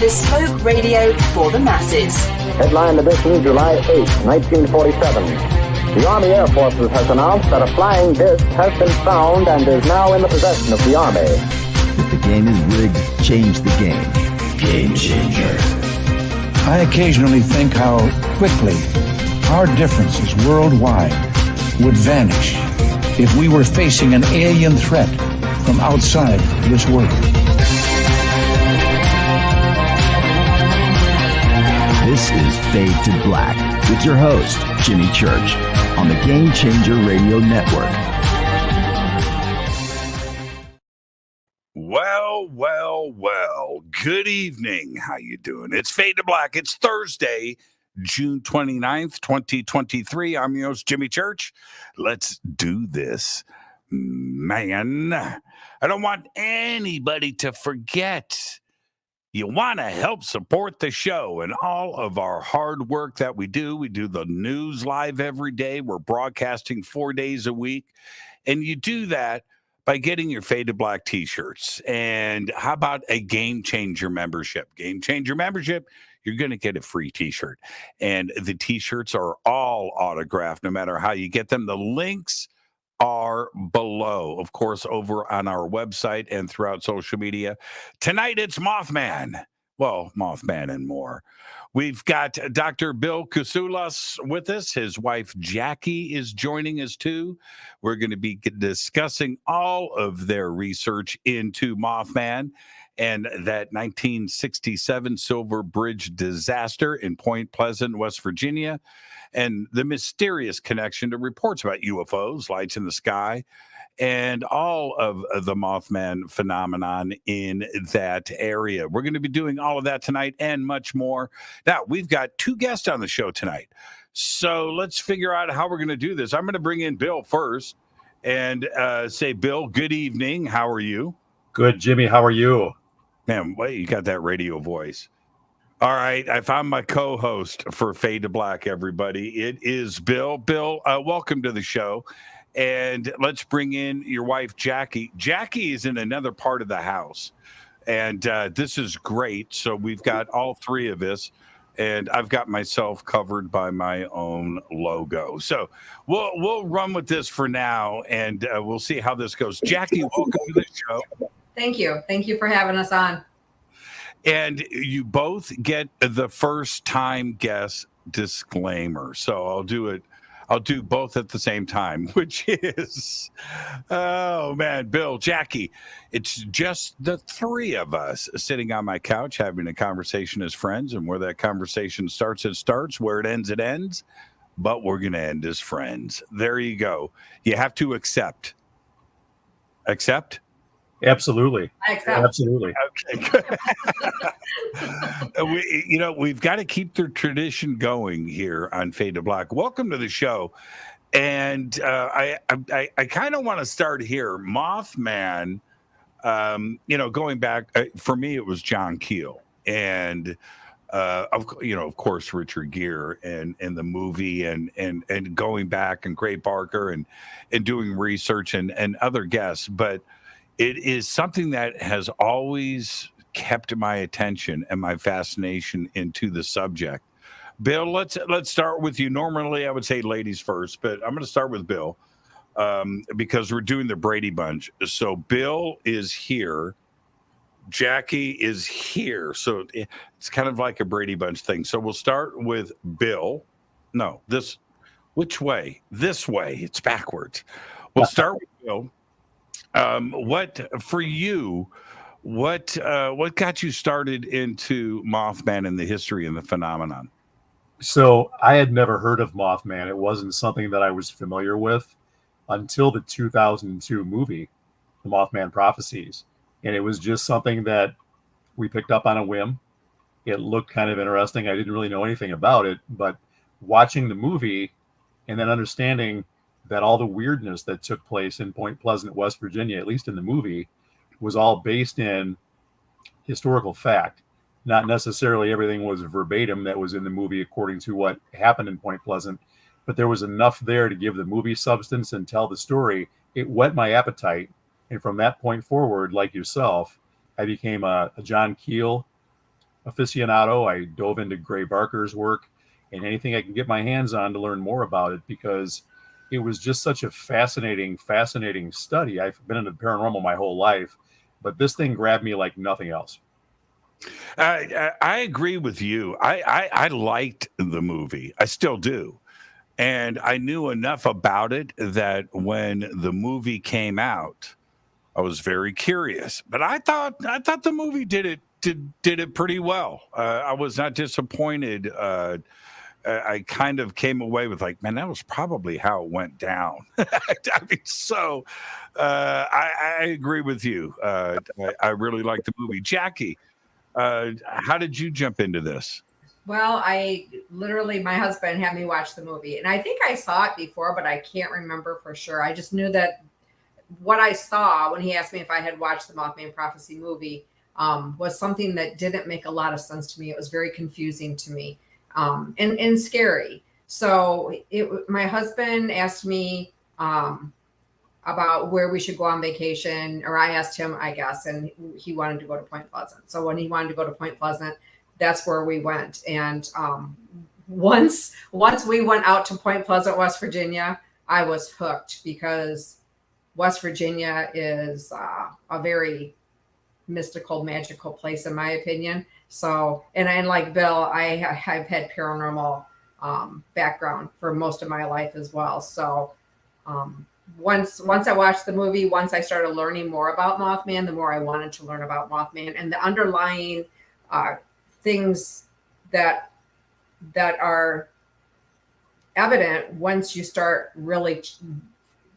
bespoke radio for the masses. Headline edition, July 8, 1947. The Army Air Forces has announced that a flying disc has been found and is now in the possession of the Army. If the game is rigged, change the game. Game changer. I occasionally think how quickly our differences worldwide would vanish if we were facing an alien threat from outside this world. This is Fade to Black with your host, Jimmy Church, on the Game Changer Radio Network. Well. Good evening. How you doing? It's Fade to Black. It's Thursday, June 29th, 2023. I'm your host, Jimmy Church. Let's do this. Man, I don't want anybody to forget. You want to help support the show and all of our hard work that we do. We do the news live every day. We're broadcasting 4 days a week. And you do that by getting your Fade to Black t-shirts. And how about a Game Changer membership? Game Changer membership, you're going to get a free t-shirt. And the t-shirts are all autographed, no matter how you get them. The links are below, of course, over on our website and throughout social media. Tonight, it's Mothman. Well, Mothman and more. We've got Dr. Bill Kousoulas with us. His wife, Jackie, is joining us, too. We're going to be discussing all of their research into Mothman and that 1967 Silver Bridge disaster in Point Pleasant, West Virginia, and the mysterious connection to reports about UFOs, lights in the sky, and all of the Mothman phenomenon in that area. We're going to be doing all of that tonight and much more. Now, we've got two guests on the show tonight, so let's figure out how we're going to do this. I'm going to bring in Bill first and say, Bill, good evening. How are you? Good, Jimmy. How are you? Man, wait, you got that radio voice. All right, I found my co-host for Fade to Black, everybody. It is Bill. Bill, welcome to the show. And let's bring in your wife, Jackie. Jackie is in another part of the house, and this is great. So we've got all three of us, and I've got myself covered by my own logo. So we'll run with this for now, and we'll see how this goes. Jackie, welcome to the show. Thank you. Thank you for having us on. And you both get the first time guest disclaimer. So I'll do both at the same time, which is, oh man, Bill, Jackie, it's just the three of us sitting on my couch having a conversation as friends. And where that conversation starts, it starts. Where it ends, it ends. But we're going to end as friends. There you go. You have to accept. Accept? Absolutely. I accept. Absolutely. Okay. We've got to keep the tradition going here on Fade to Black. Welcome to the show. And I kind of want to start here. Mothman, going back, for me, it was John Keel. And, of course, Richard Gere and the movie and going back and Gray Barker and doing research and other guests. But it is something that has always kept my attention and my fascination into the subject. Bill, let's start with you. Normally, I would say ladies first, but I'm going to start with Bill because we're doing the Brady Bunch. So Bill is here. Jackie is here. So it's kind of like a Brady Bunch thing. So we'll start with Bill. No, which way? This way. It's backwards. We'll start with Bill. What got you started into Mothman and the history and the phenomenon? So I had never heard of Mothman. It wasn't something that I was familiar with until the 2002 movie, The Mothman Prophecies. And it was just something that we picked up on a whim. It looked kind of interesting. I didn't really know anything about it, but watching the movie and then understanding that all the weirdness that took place in Point Pleasant, West Virginia, at least in the movie, was all based in historical fact. Not necessarily everything was verbatim that was in the movie according to what happened in Point Pleasant, but there was enough there to give the movie substance and tell the story. It whet my appetite. And from that point forward, like yourself, I became a John Keel aficionado. I dove into Gray Barker's work and anything I can get my hands on to learn more about it, because it was just such a fascinating study. I've been into paranormal my whole life, but this thing grabbed me like nothing else. I agree with you. I liked the movie. I still do. And I knew enough about it that when the movie came out, I was very curious. But I thought the movie did it pretty well. I was not disappointed. I kind of came away with like, man, that was probably how it went down. I mean, so I agree with you. I really like the movie. Jackie, how did you jump into this? Well, my husband had me watch the movie, and I think I saw it before, but I can't remember for sure. I just knew that what I saw when he asked me if I had watched the Mothman Prophecy movie was something that didn't make a lot of sense to me. It was very confusing to me, and scary. So my husband asked me about where we should go on vacation, or I asked him, I guess, and he wanted to go to Point Pleasant. So when he wanted to go to Point Pleasant, that's where we went. And once we went out to Point Pleasant, West Virginia, I was hooked, because West Virginia is a very mystical, magical place, in my opinion. So, and like Bill, I've had paranormal background for most of my life as well. So once I watched the movie, once I started learning more about Mothman, the more I wanted to learn about Mothman and the underlying things that are evident once you start really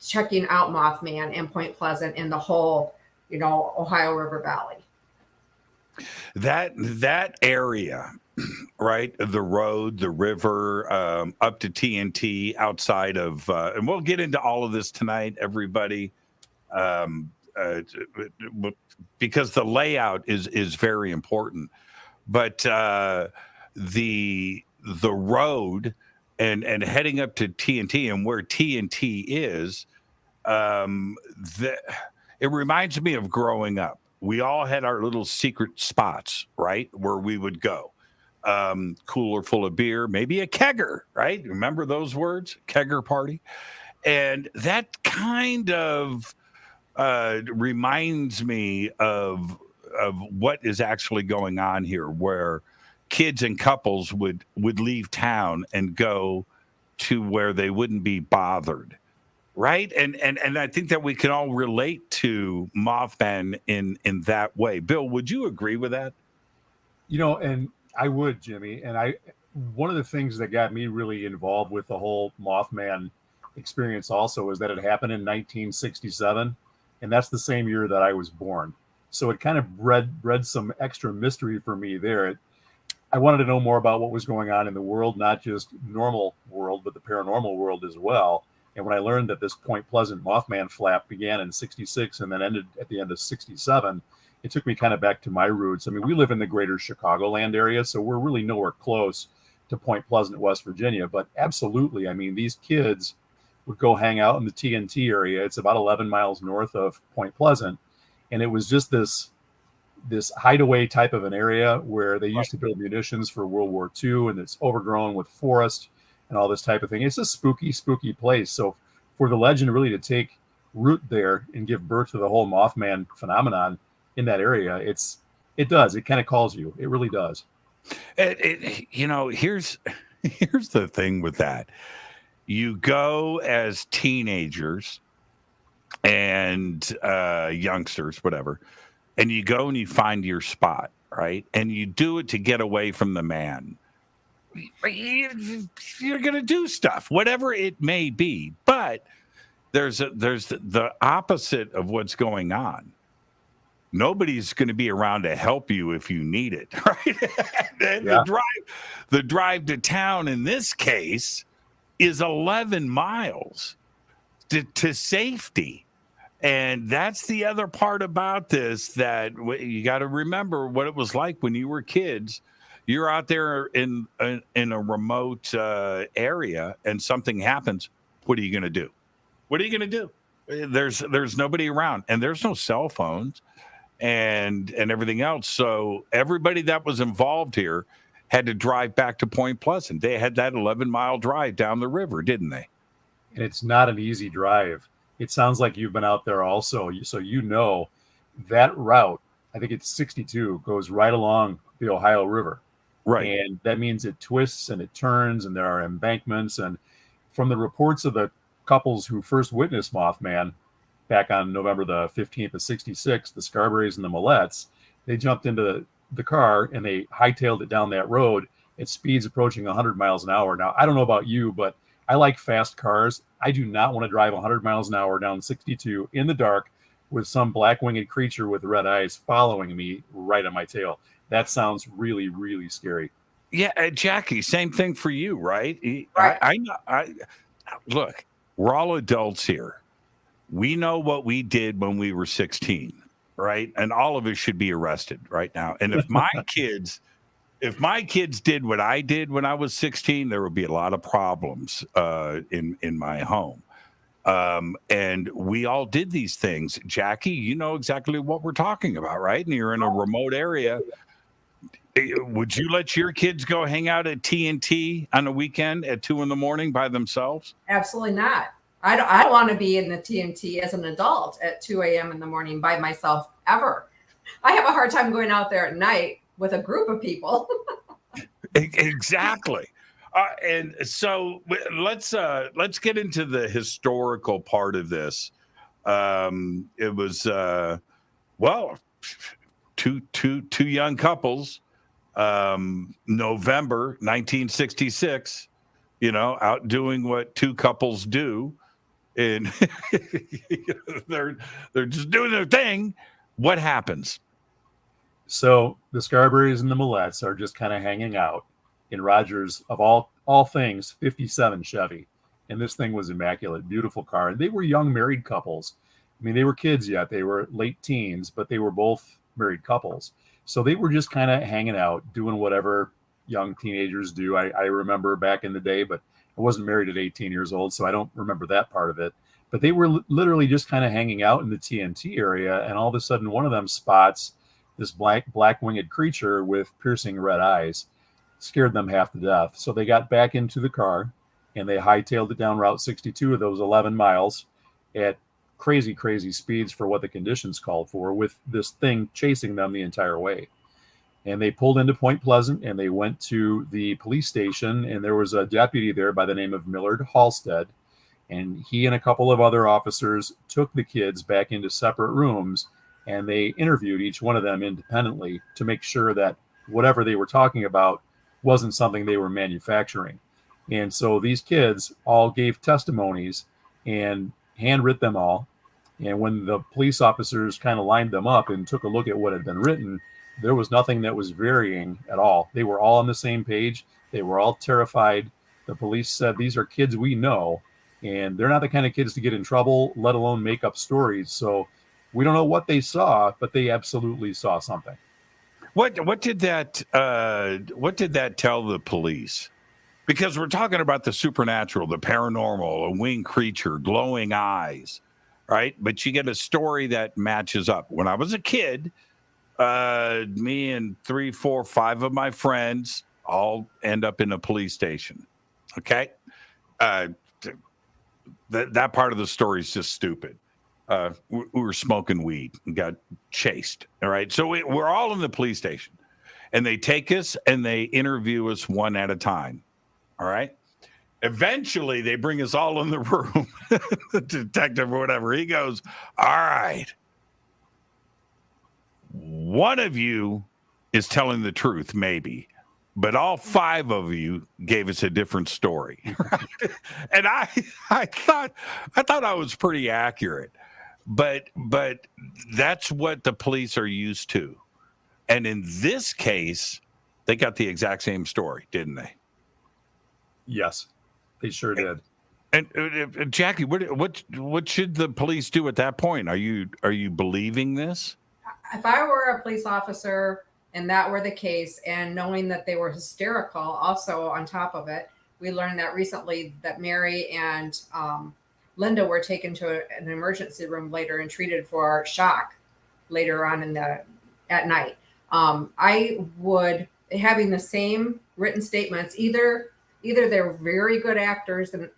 checking out Mothman and Point Pleasant and the whole, Ohio River Valley. That area, right? The road, the river, up to TNT, outside of, and we'll get into all of this tonight, everybody, because the layout is very important. But the road and heading up to TNT and where TNT is, it reminds me of growing up. We all had our little secret spots, right, where we would go. Cooler full of beer, maybe a kegger, right? Remember those words? Kegger party. And that kind of reminds me of what is actually going on here, where kids and couples would leave town and go to where they wouldn't be bothered, right? And I think that we can all relate to Mothman in that way. Bill, would you agree with that? And I would, Jimmy. And one of the things that got me really involved with the whole Mothman experience also is that it happened in 1967, and that's the same year that I was born. So it kind of bred some extra mystery for me there. I wanted to know more about what was going on in the world, not just normal world, but the paranormal world as well. And when I learned that this Point Pleasant Mothman flap began in 66 and then ended at the end of 67, it took me kind of back to my roots. I mean, we live in the greater Chicagoland area, so we're really nowhere close to Point Pleasant, West Virginia. But absolutely, I mean, these kids would go hang out in the TNT area. It's about 11 miles north of Point Pleasant. And it was just this hideaway type of an area where they used to build munitions for World War II, and it's overgrown with forest and all this type of thing. It's a spooky place. So for the legend really to take root there and give birth to the whole Mothman phenomenon in that area, it kind of calls you. It really does. Here's the thing with that. You go as teenagers and youngsters, whatever, and you go and you find your spot, right? And you do it to get away from the man. You're going to do stuff, whatever it may be. But there's the opposite of what's going on. Nobody's going to be around to help you if you need it, right? And yeah. The drive to town in this case is 11 miles to safety. And that's the other part about this, that you got to remember what it was like when you were kids. You're out there in a remote area and something happens. What are you going to do? There's nobody around, and there's no cell phones. and everything else. So everybody that was involved here had to drive back to Point Pleasant. They had that 11-mile drive down the river, didn't they? And it's not an easy drive. It sounds like you've been out there also. So you know that route, I think it's 62, goes right along the Ohio River. Right. And that means it twists and it turns, and there are embankments. And from the reports of the couples who first witnessed Mothman back on November the 15th of 66, the Scarberrys and the Millettes, they jumped into the car and they hightailed it down that road at speeds approaching 100 miles an hour. Now, I don't know about you, but I like fast cars. I do not want to drive 100 miles an hour down 62 in the dark with some black-winged creature with red eyes following me right on my tail. That sounds really, really scary. Yeah, Jackie, same thing for you, right? Right. I look, we're all adults here. We know what we did when we were 16, right? And all of us should be arrested right now. And if my kids did what I did when I was 16, there would be a lot of problems in my home. And we all did these things. Jackie, you know exactly what we're talking about, right? And you're in a remote area. Would you let your kids go hang out at TNT on a weekend at 2 a.m. by themselves? Absolutely not. I don't want to be in the TNT as an adult at 2 a.m. in the morning by myself ever. I have a hard time going out there at night with a group of people. Exactly. And so let's get into the historical part of this. It was two young couples, November 1966, out doing what two couples do, and they're just doing their thing. What happens? So the Scarberrys and the Millettes are just kind of hanging out in Rogers, of all things, 57 Chevy. And this thing was immaculate, beautiful car. And they were young married couples. I mean, they were kids yet. They were late teens, but they were both married couples. So they were just kind of hanging out, doing whatever young teenagers do. I remember back in the day, but I wasn't married at 18 years old, so I don't remember that part of it. But they were literally just kind of hanging out in the TNT area. And all of a sudden, one of them spots this black-winged creature with piercing red eyes. Scared them half to death. So they got back into the car and they hightailed it down Route 62 of those 11 miles at crazy, crazy speeds for what the conditions called for, with this thing chasing them the entire way. And they pulled into Point Pleasant and they went to the police station, and there was a deputy there by the name of Millard Halstead. And he and a couple of other officers took the kids back into separate rooms, and they interviewed each one of them independently to make sure that whatever they were talking about wasn't something they were manufacturing. And so these kids all gave testimonies and handwrit them all. And when the police officers kind of lined them up and took a look at what had been written, there was nothing that was varying at all. They were all on the same page. They were all terrified. The police said, these are kids we know, and they're not the kind of kids to get in trouble, let alone make up stories. So we don't know what they saw, but they absolutely saw something. What did that tell the police? Because we're talking about the supernatural, the paranormal, a winged creature, glowing eyes, right? But you get a story that matches up. When I was a kid, me and 3, 4, 5 of my friends all end up in a police station. Okay, that part of the story is just stupid. We were smoking weed and got chased. All right. So we're all in the police station, and they take us and they interview us one at a time. All right. Eventually, they bring us all in the room. The detective or whatever, he goes, all right, one of you is telling the truth, maybe, but all 5 of you gave us a different story. And I thought I was pretty accurate. But that's what the police are used to. And in this case, they got the exact same story, didn't they? Yes, they sure did. And Jackie, what should the police do at that point? Are you believing this? If I were a police officer and that were the case, and knowing that they were hysterical also on top of it, we learned that recently that Mary and Linda were taken to an emergency room later and treated for shock. later on at night. I would having the same written statements. Either they're very good actors and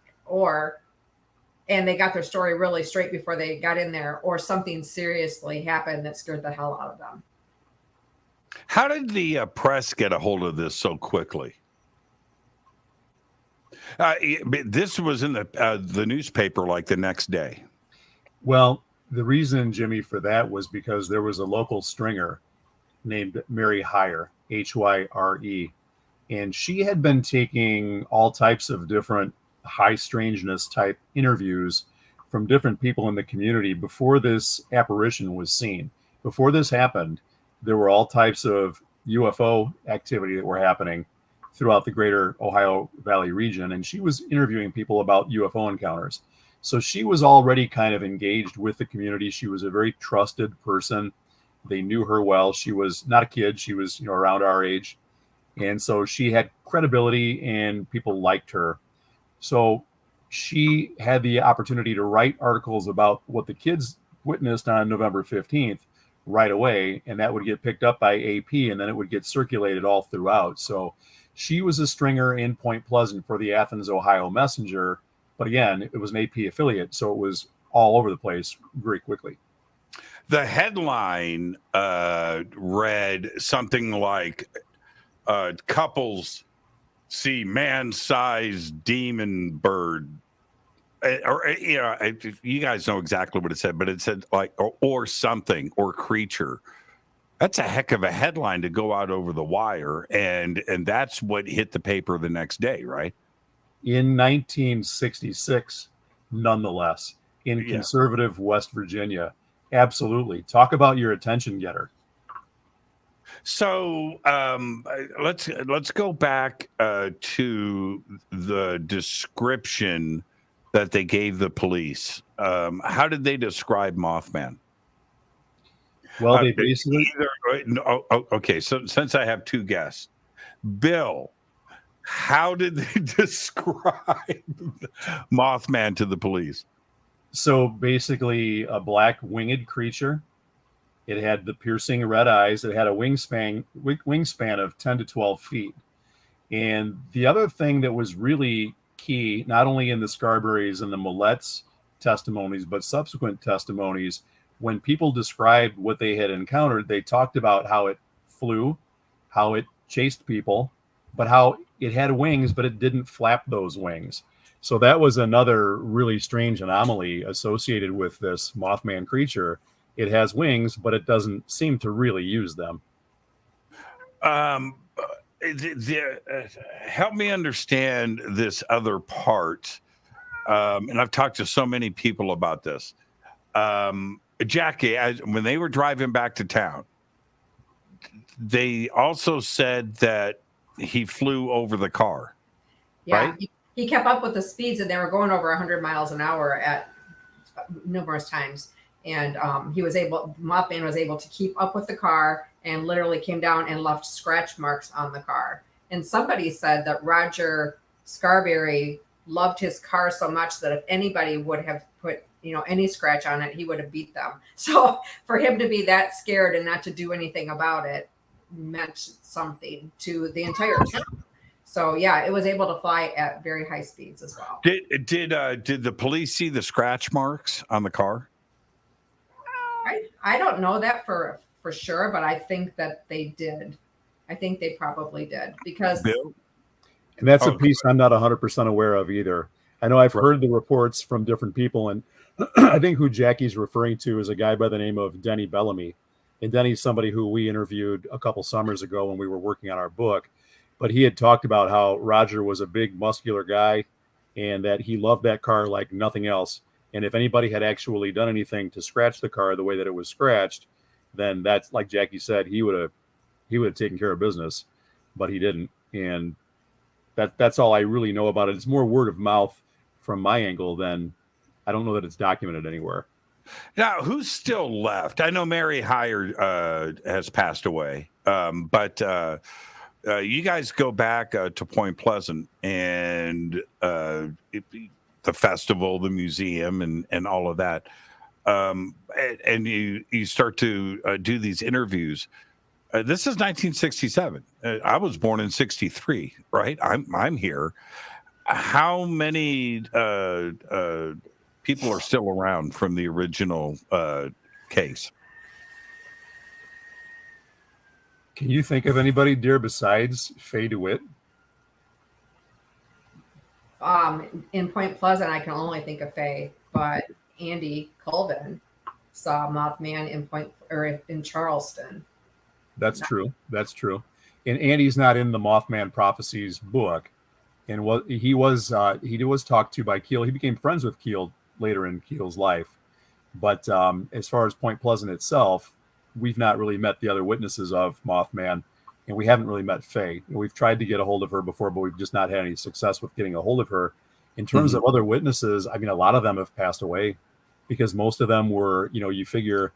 they got their story really straight before they got in there, or something seriously happened that scared the hell out of them. How did the press get a hold of this so quickly? This was in the newspaper like the next day. Well, the reason, Jimmy, for that was because there was a local stringer named Mary Hyre, Hyre, and she had been taking all types of different high strangeness type interviews from different people in the community before this apparition was seen. Before this happened, there were all types of UFO activity that were happening throughout the greater Ohio Valley region, and she was interviewing people about UFO encounters. So she was already kind of engaged with the community. She was a very trusted person. They knew her well. She was not a kid. She was, around our age. And so she had credibility and people liked her. So she had the opportunity to write articles about what the kids witnessed on November 15th right away. And that would get picked up by AP, and then it would get circulated all throughout. So she was a stringer in Point Pleasant for the Athens, Ohio Messenger. But again, it was an AP affiliate, so it was all over the place very quickly. The headline read something like, couples see man-sized demon bird. You guys know exactly what it said, but it said like, or something, or creature. That's a heck of a headline to go out over the wire. And that's what hit the paper the next day, right? In 1966, nonetheless, in conservative West Virginia. Absolutely. Talk about your attention getter. So let's go back to the description that they gave the police. How did they describe Mothman? Well, they basically... Okay, so since I have two guests, Bill, how did they describe Mothman to the police? So basically a black winged creature. It had the piercing red eyes. It had a wingspan of 10 to 12 feet. And the other thing that was really key, not only in the Scarberries and the Millett's testimonies, but subsequent testimonies, when people described what they had encountered, they talked about how it flew, how it chased people, but how it had wings, but it didn't flap those wings. So that was another really strange anomaly associated with this Mothman creature. It has wings, but it doesn't seem to really use them. Help me understand this other part. And I've talked to so many people about this. Jackie, when they were driving back to town, they also said that he flew over the car. Yeah, right? He kept up with the speeds, and they were going over 100 miles an hour at numerous times. And Mothman was able to keep up with the car and literally came down and left scratch marks on the car. And somebody said that Roger Scarberry loved his car so much that if anybody would have put, any scratch on it, he would have beat them. So for him to be that scared and not to do anything about it meant something to the entire town. So yeah, it was able to fly at very high speeds as well. Did the police see the scratch marks on the car? I don't know that for sure, but I think that they did. I think they probably did because. Bill? And that's a piece I'm not 100% aware of either. I know I've heard the reports from different people, and I think who Jackie's referring to is a guy by the name of Denny Bellamy. And Denny's somebody who we interviewed a couple summers ago when we were working on our book. But he had talked about how Roger was a big, muscular guy and that he loved that car like nothing else. And if anybody had actually done anything to scratch the car the way that it was scratched, then that's, like Jackie said, he would have taken care of business, but he didn't. And that's all I really know about it. It's more word of mouth from my angle than I don't know that it's documented anywhere. Now, who's still left? I know Mary Hyre has passed away, but you guys go back to Point Pleasant and the festival, the museum, and all of that. and you start to do these interviews. This is 1967. I was born in 63, right? I'm here. How many people are still around from the original case? Can you think of anybody, dear, besides Faye DeWitt? In Point Pleasant, I can only think of Faye, but Andy Colvin saw Mothman in Charleston. That's true. That's true. And Andy's not in the Mothman Prophecies book. And he was talked to by Keel. He became friends with Keel later in Keel's life. But as far as Point Pleasant itself, we've not really met the other witnesses of Mothman, and we haven't really met Faye. We've tried to get a hold of her before, but we've just not had any success with getting a hold of her. In terms of other witnesses, I mean, a lot of them have passed away because most of them were, you figure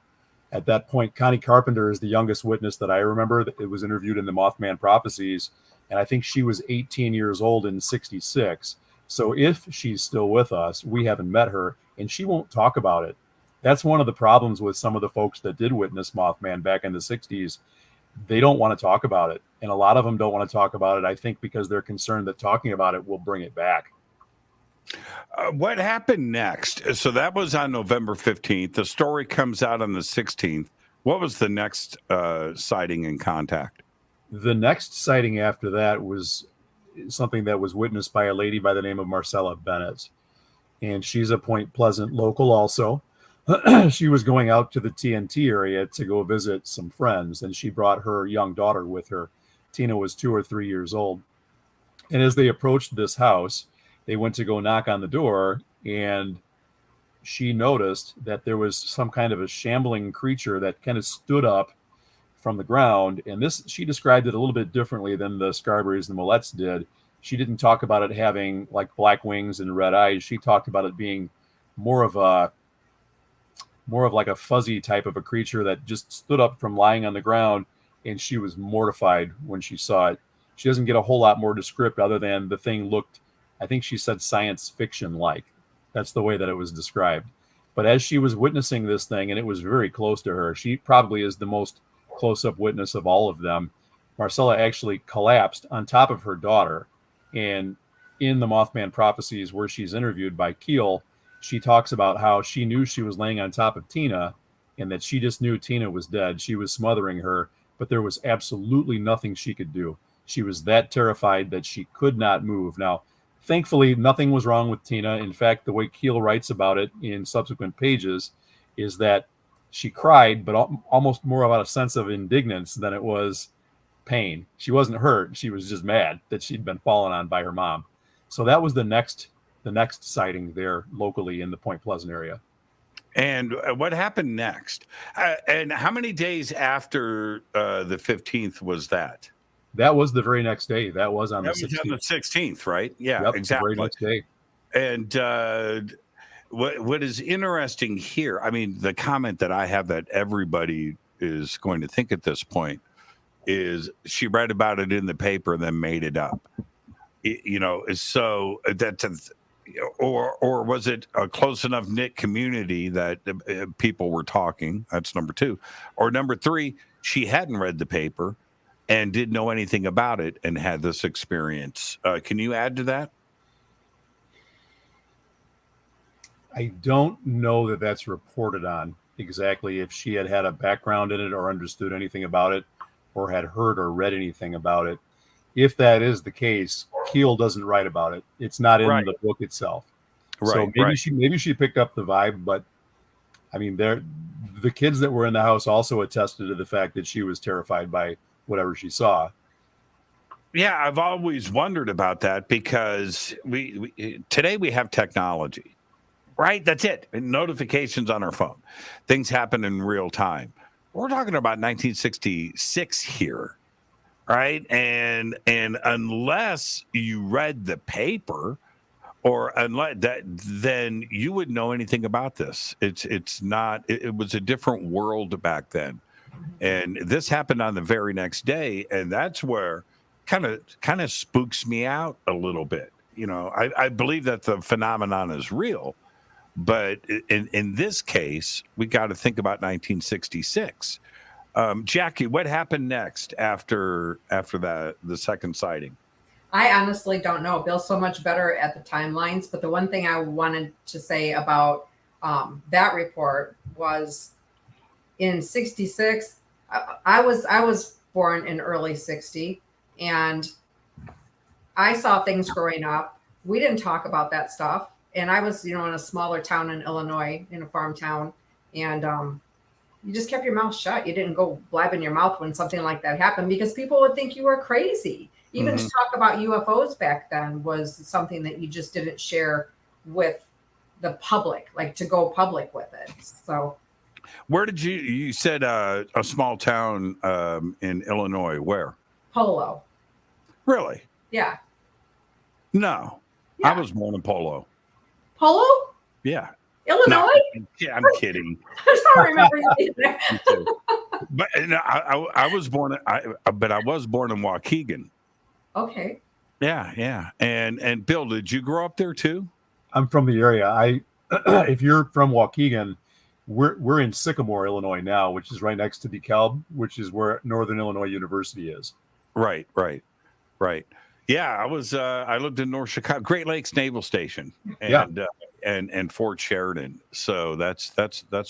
at that point, Connie Carpenter is the youngest witness that I remember. It was interviewed in the Mothman Prophecies, and I think she was 18 years old in 66. So if she's still with us, we haven't met her, and she won't talk about it. That's one of the problems with some of the folks that did witness Mothman back in the 60s. They don't want to talk about it. And a lot of them don't want to talk about it, I think, because they're concerned that talking about it will bring it back. What happened next? So that was on November 15th. The story comes out on the 16th. What was the next sighting and contact? The next sighting after that was something that was witnessed by a lady by the name of Marcella Bennett. And she's a Point Pleasant local also. She was going out to the TNT area to go visit some friends, and she brought her young daughter with her. Tina was 2 or 3 years old. And as they approached this house, they went to go knock on the door, and she noticed that there was some kind of a shambling creature that kind of stood up from the ground. And this, she described it a little bit differently than the Scarberries and Millettes did. She didn't talk about it having like black wings and red eyes. She talked about it being more of like a fuzzy type of a creature that just stood up from lying on the ground, and she was mortified when she saw it. She doesn't get a whole lot more descriptive other than the thing looked, I think she said, science fiction-like. That's the way that it was described. But as she was witnessing this thing, and it was very close to her, she probably is the most close-up witness of all of them. Marcella actually collapsed on top of her daughter. And in the Mothman Prophecies, where she's interviewed by Keel, she talks about how she knew she was laying on top of Tina and that she just knew Tina was dead. She was smothering her, but there was absolutely nothing she could do. She was that terrified that she could not move. Now, thankfully, nothing was wrong with Tina. In fact, the way Keel writes about it in subsequent pages is that she cried, but almost more about a sense of indignance than it was pain. She wasn't hurt. She was just mad that she'd been fallen on by her mom. So that was the next sighting there locally in the Point Pleasant area. And what happened next? And how many days after the 15th was that? That was the very next day. That was on the 16th. On the 16th, right? Yeah, yep, exactly. The very next day. And what is interesting here, I mean, the comment that I have that everybody is going to think at this point is she read about it in the paper and then made it up. So that's or was it a close enough knit community that people were talking? That's number two. Or number three, she hadn't read the paper and didn't know anything about it and had this experience. Can you add to that? I don't know that that's reported on exactly if she had a background in it or understood anything about it or had heard or read anything about it. If that is the case, Keel doesn't write about it. It's not in the book itself. So maybe she picked up the vibe, but I mean, the kids that were in the house also attested to the fact that she was terrified by whatever she saw. Yeah, I've always wondered about that because today we have technology, right? That's it. Notifications on our phone. Things happen in real time. We're talking about 1966 here. Right. And unless you read the paper or unless that, then you wouldn't know anything about this. It was a different world back then. And this happened on the very next day. And that's where kind of spooks me out a little bit. I believe that the phenomenon is real, But in this case, we got to think about 1966. Jackie, what happened next after the second sighting? I honestly don't know. Bill's so much better at the timelines, but the one thing I wanted to say about that report was in 66, I was born in early 60, and I saw things growing up. We didn't talk about that stuff. And I was, in a smaller town in Illinois, in a farm town, and you just kept your mouth shut. You didn't go blabbing your mouth when something like that happened because people would think you were crazy. Even to talk about UFOs back then was something that you just didn't share with the public, like to go public with it. So, where did you said a small town in Illinois? Where? Polo. Really? Yeah. No, Yeah. I was born in Polo. Polo? Yeah. Illinois? No, I'm kidding. I don't remember you being there. But no, I was born. But I was born in Waukegan. Okay. Yeah. And Bill, did you grow up there too? I'm from the area. If you're from Waukegan, we're in Sycamore, Illinois now, which is right next to DeKalb, which is where Northern Illinois University is. Right. Yeah, I lived in North Chicago, Great Lakes Naval Station, and Fort Sheridan. So that's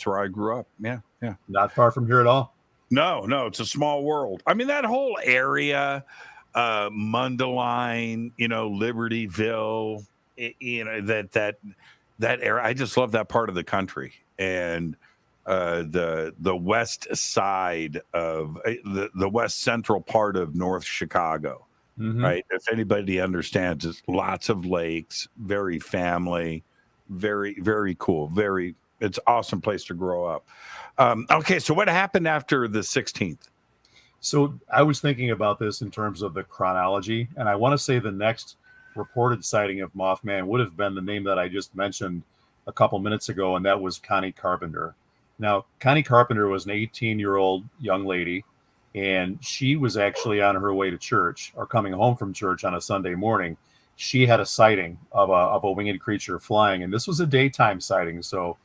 where I grew up. Yeah. Not far from here at all. No, it's a small world. I mean, that whole area, Mundelein, Libertyville, that area. I just love that part of the country, and the west side of the west central part of North Chicago. Mm-hmm. Right. If anybody understands, it's lots of lakes, very family, very, very cool. It's an awesome place to grow up. Okay. So what happened after the 16th? So I was thinking about this in terms of the chronology, and I want to say the next reported sighting of Mothman would have been the name that I just mentioned a couple minutes ago, and that was Connie Carpenter. Now, Connie Carpenter was an 18-year-old young lady, and she was actually on her way to church or coming home from church on a Sunday morning. She had a sighting of a winged creature flying, and this was a daytime sighting, so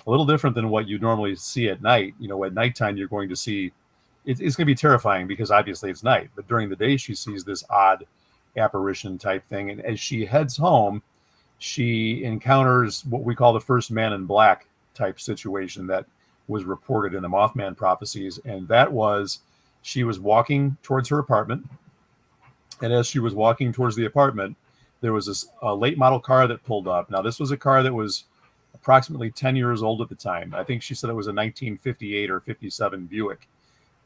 a little different than what you normally see at night. At nighttime, you're going to see, it's going to be terrifying because obviously it's night, but during the day, she sees this odd apparition type thing, and as she heads home, she encounters what we call the first man in black type situation that was reported in the Mothman Prophecies, and that was she was walking towards her apartment, and as she was walking towards the apartment, there was a late model car that pulled up. Now, this was a car that was approximately 10 years old at the time. I think she said it was a 1958 or 57 Buick,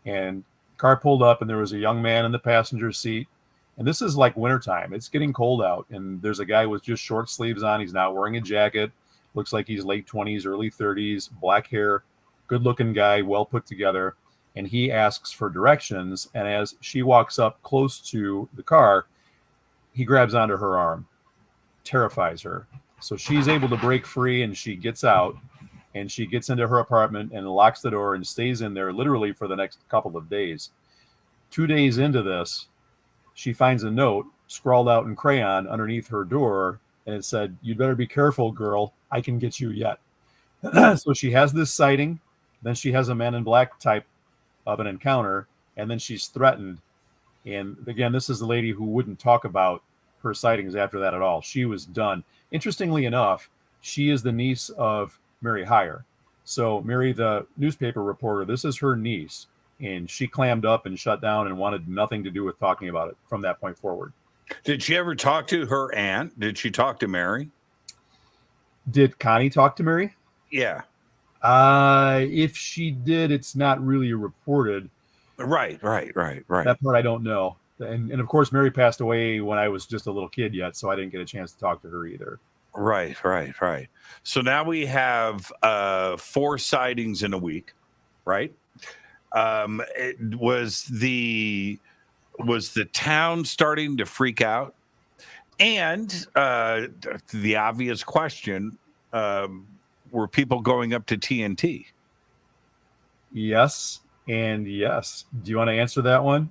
and car pulled up, and there was a young man in the passenger seat. And this is like wintertime. It's getting cold out, and there's a guy with just short sleeves on. He's not wearing a jacket. Looks like he's late 20s, early 30s, black hair, good-looking guy, well put together. And he asks for directions. And as she walks up close to the car, he grabs onto her arm, terrifies her. So she's able to break free, and she gets out, and she gets into her apartment and locks the door and stays in there literally for the next couple of days. 2 days into this, she finds a note scrawled out in crayon underneath her door, and it said, "You'd better be careful, girl. I can get you yet." So she has this sighting. Then she has a man in black type of an encounter, and then she's threatened. And again, this is the lady who wouldn't talk about her sightings after that at all. She was done. Interestingly enough, she is the niece of Mary Heyer. So Mary, the newspaper reporter, this is her niece. And she clammed up and shut down and wanted nothing to do with talking about it from that point forward. Did she ever talk to her aunt? Did she talk to Mary? Did Connie talk to Mary? Yeah. If she did, it's not really reported. Right. That part I don't know. And of course, Mary passed away when I was just a little kid yet, so I didn't get a chance to talk to her either. Right. So now we have 4 sightings in a week, right? It was the town starting to freak out, and the obvious question, were people going up to TNT? Yes and yes. Do you want to answer that one?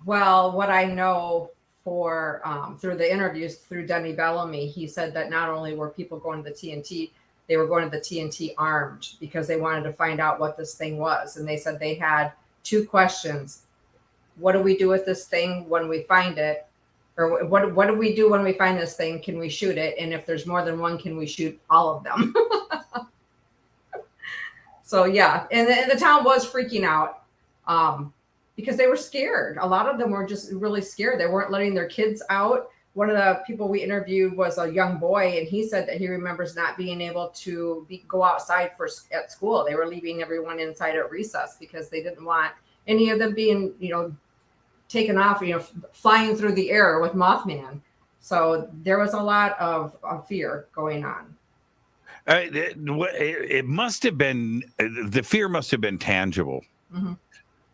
Well, what I know for through the interviews through Denny Bellamy, he said that not only were people going to the TNT, they were going to the TNT armed because they wanted to find out what this thing was. And they said they had 2 questions. What do we do with this thing when we find it? Or what do we do when we find this thing? Can we shoot it? And if there's more than one, can we shoot all of them? So yeah, and the town was freaking out because they were scared. A lot of them were just really scared. They weren't letting their kids out. One of the people we interviewed was a young boy, and he said that he remembers not being able to go outside at school. They were leaving everyone inside at recess because they didn't want any of them being, taken off, flying through the air with Mothman. So there was a lot of fear going on. It must have been, the fear must have been tangible. Mm-hmm.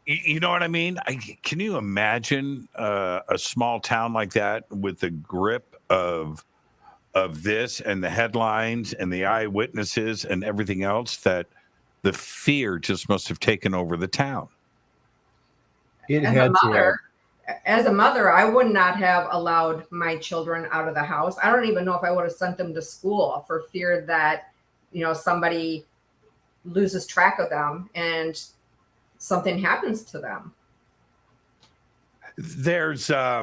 You know what I mean? Can you imagine a small town like that with the grip of this and the headlines and the eyewitnesses and everything else, that the fear just must have taken over the town? As a mother, I would not have allowed my children out of the house. I don't even know if I would have sent them to school for fear that, somebody loses track of them and something happens to them. There's a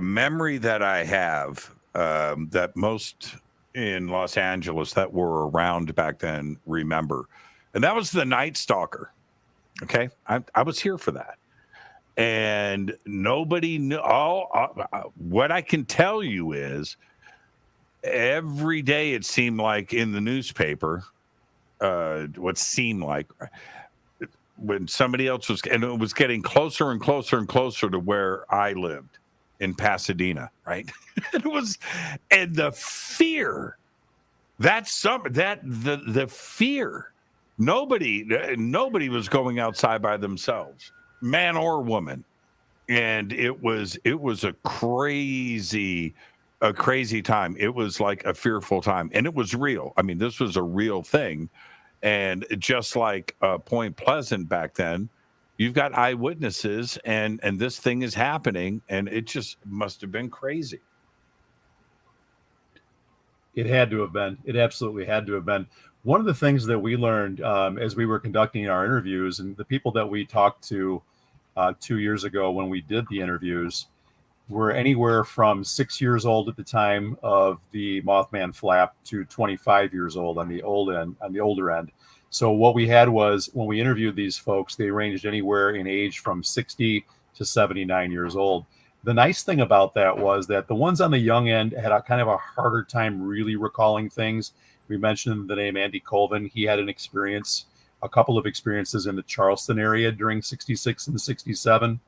memory that I have that most in Los Angeles that were around back then remember, and that was the Night Stalker. Okay, I was here for that. And nobody knew. What I can tell you is every day it seemed like in the newspaper, what seemed like when somebody else was, and it was getting closer and closer and closer to where I lived in Pasadena, right? And the fear, the fear, nobody was going outside by themselves, man or woman. And it was a crazy time. It was like a fearful time, and it was real. I mean, this was a real thing. And just like Point Pleasant back then, you've got eyewitnesses, and this thing is happening, and it just must have been crazy. It had to have been. It absolutely had to have been. One of the things that we learned as we were conducting our interviews, and the people that we talked to 2 years ago when we did the interviews, were anywhere from 6 years old at the time of the Mothman flap to 25 years old on the older end. So what we had was, when we interviewed these folks, they ranged anywhere in age from 60 to 79 years old. The nice thing about that was that the ones on the young end had a kind of a harder time really recalling things. We mentioned the name Andy Colvin. He had a couple of experiences in the Charleston area during 66 and 67.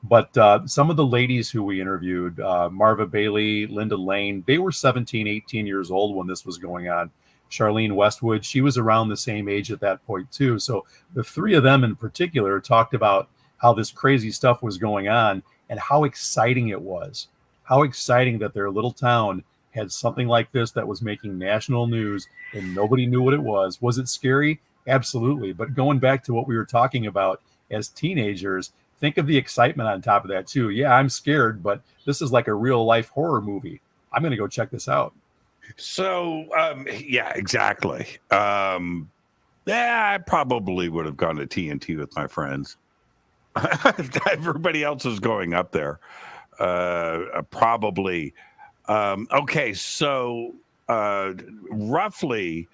But some of the ladies who we interviewed, Marva Bailey, Linda Lane, they were 17, 18 years old when this was going on. Charlene Westwood, she was around the same age at that point too. So the three of them in particular talked about how this crazy stuff was going on and how exciting it was. How exciting that their little town had something like this that was making national news and nobody knew what it was. Was it scary? Absolutely. But going back to what we were talking about as teenagers, think of the excitement on top of that too. Yeah, I'm scared, but this is like a real life horror movie. I'm going to go check this out. So, yeah, exactly. I probably would have gone to TNT with my friends. Everybody else is going up there. Probably. Okay, so roughly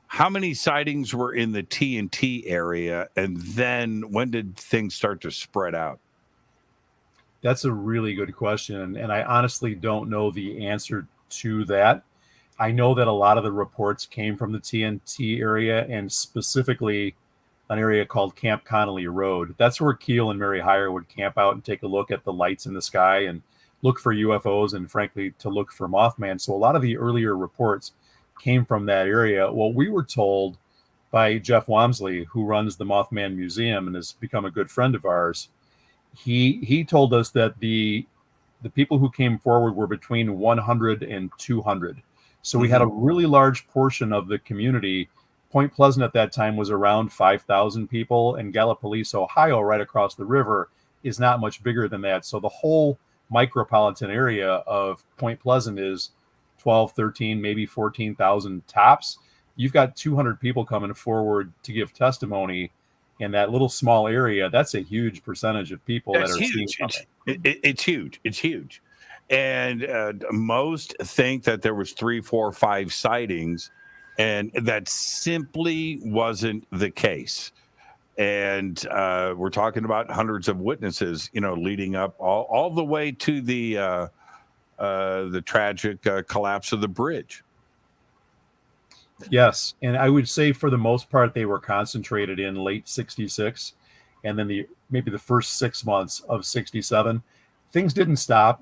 how many sightings were in the TNT area, and then when did things start to spread out? That's a really good question, and I honestly don't know the answer to that. I know that a lot of the reports came from the TNT area, and specifically an area called Camp Connolly Road. That's where Keel and Mary Heyer would camp out and take a look at the lights in the sky and look for UFOs, and frankly, to look for Mothman. So a lot of the earlier reports came from that area. Well, we were told by Jeff Wamsley, who runs the Mothman Museum and has become a good friend of ours. He told us that the people who came forward were between 100 and 200. So we had a really large portion of the community. Point Pleasant at that time was around 5,000 people, and Gallipolis, Ohio, right across the river, is not much bigger than that. So the whole micropolitan area of Point Pleasant is 12, 13, maybe 14,000 tops. You've got 200 people coming forward to give testimony in that little small area. That's a huge percentage of people that are seeing something. It's huge. It's huge. And most think that there was 3, 4, 5 sightings, and that simply wasn't the case. And we're talking about hundreds of witnesses, leading up all the way to the tragic collapse of the bridge. Yes, and I would say for the most part they were concentrated in late '66, and then maybe the first 6 months of '67. Things didn't stop;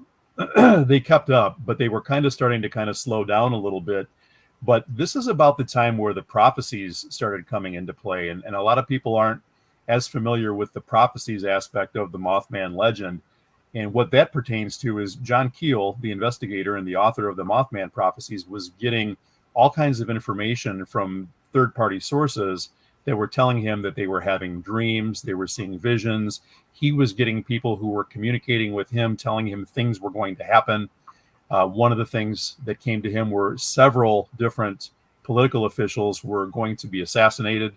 they kept up, but they were kind of starting to kind of slow down a little bit. But this is about the time where the prophecies started coming into play, and a lot of people aren't as familiar with the prophecies aspect of the Mothman legend. And what that pertains to is John Keel, the investigator and the author of the Mothman Prophecies, was getting all kinds of information from third-party sources that were telling him that they were having dreams, they were seeing visions. He was getting people who were communicating with him, telling him things were going to happen. One of the things that came to him were several different political officials were going to be assassinated.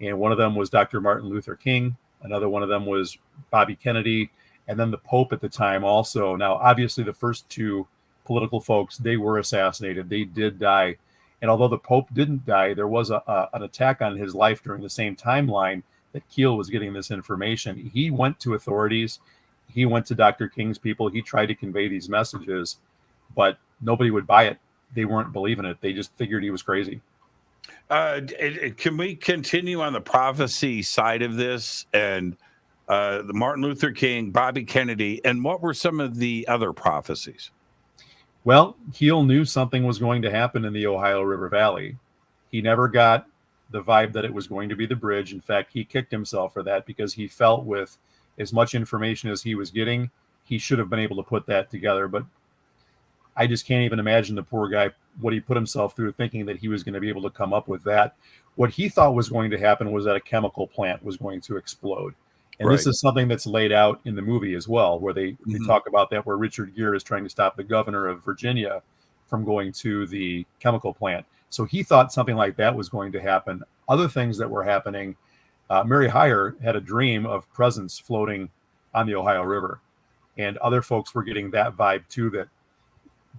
And one of them was Dr. Martin Luther King. Another one of them was Bobby Kennedy. And then the Pope at the time also. Now, obviously, the first two political folks, they were assassinated. They did die. And although the Pope didn't die, there was an attack on his life during the same timeline that Keel was getting this information. He went to authorities. He went to Dr. King's people. He tried to convey these messages, but nobody would buy it. They weren't believing it. They just figured he was crazy. Can we continue on the prophecy side of this? And the Martin Luther King, Bobby Kennedy, and what were some of the other prophecies? Well, Keel knew something was going to happen in the Ohio River Valley. He never got the vibe that it was going to be the bridge. In fact, he kicked himself for that because he felt with as much information as he was getting, he should have been able to put that together. But I just can't even imagine the poor guy, what he put himself through thinking that he was going to be able to come up with that. What he thought was going to happen was that a chemical plant was going to explode. And This is something that's laid out in the movie as well, where they talk about that, where Richard Gere is trying to stop the governor of Virginia from going to the chemical plant. So he thought something like that was going to happen. Other things that were happening, Mary Hyre had a dream of presents floating on the Ohio River. And other folks were getting that vibe too, that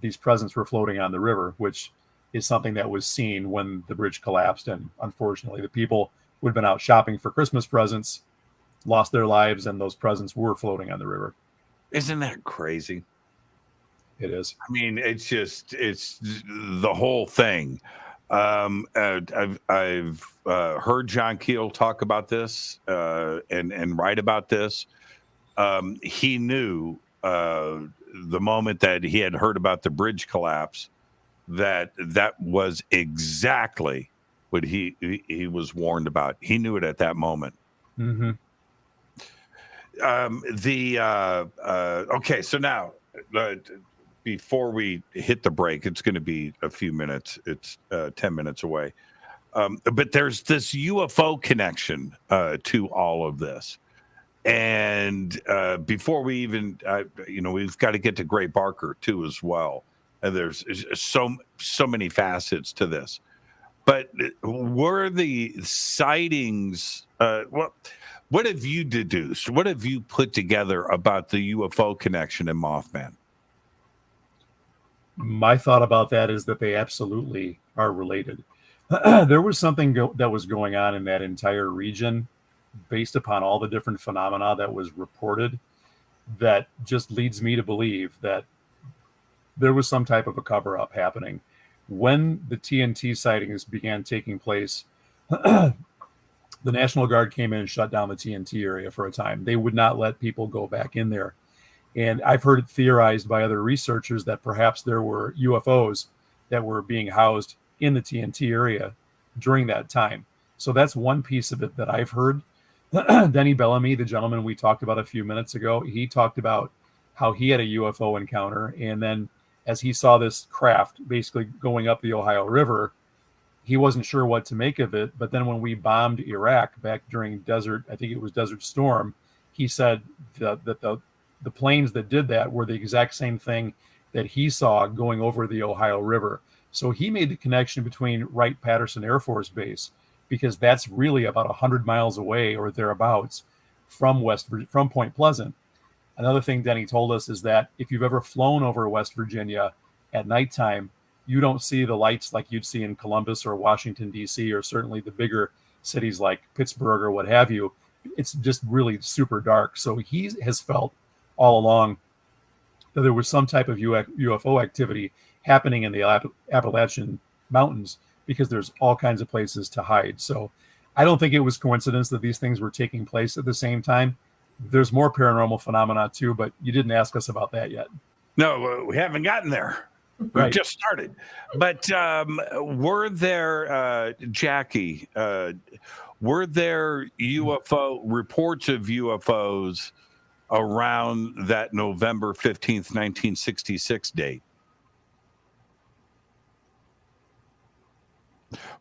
these presents were floating on the river, which is something that was seen when the bridge collapsed. And unfortunately, the people who had been out shopping for Christmas presents lost their lives, and those presents were floating on the river. Isn't that crazy? It is. I mean, it's the whole thing. I've heard John Keel talk about this and write about this. He knew the moment that he had heard about the bridge collapse that was exactly what he was warned about. He knew it at that moment. Mm-hmm. Okay, so now before we hit the break, it's going to be a few minutes. It's 10 minutes away. But there's this UFO connection to all of this. And before we even, we've got to get to Gray Barker too as well. And there's so many facets to this. But were the sightings? What have you deduced? What have you put together about the UFO connection in Mothman? My thought about that is that they absolutely are related. There was something that was going on in that entire region based upon all the different phenomena that was reported that just leads me to believe that there was some type of a cover-up happening. When the TNT sightings began taking place, the National Guard came in and shut down the TNT area for a time. They would not let people go back in there. And I've heard it theorized by other researchers that perhaps there were UFOs that were being housed in the TNT area during that time. So that's one piece of it that I've heard. Denny Bellamy, the gentleman we talked about a few minutes ago, he talked about how he had a UFO encounter. And then as he saw this craft basically going up the Ohio River, he wasn't sure what to make of it. But then when we bombed Iraq back during I think it was Desert Storm, he said that the planes that did that were the exact same thing that he saw going over the Ohio River. So he made the connection between Wright-Patterson Air Force Base, because that's really about 100 miles away or thereabouts from Point Pleasant. Another thing Denny told us is that if you've ever flown over West Virginia at nighttime, you don't see the lights like you'd see in Columbus or Washington, D.C., or certainly the bigger cities like Pittsburgh or what have you. It's just really super dark. So he has felt all along that there was some type of UFO activity happening in the Appalachian Mountains, because there's all kinds of places to hide. So I don't think it was coincidence that these things were taking place at the same time. There's more paranormal phenomena too, but you didn't ask us about that yet. No, we haven't gotten there. We've Right. just started. But were there, Jackie, were there UFO reports of UFOs around that November 15th, 1966 date?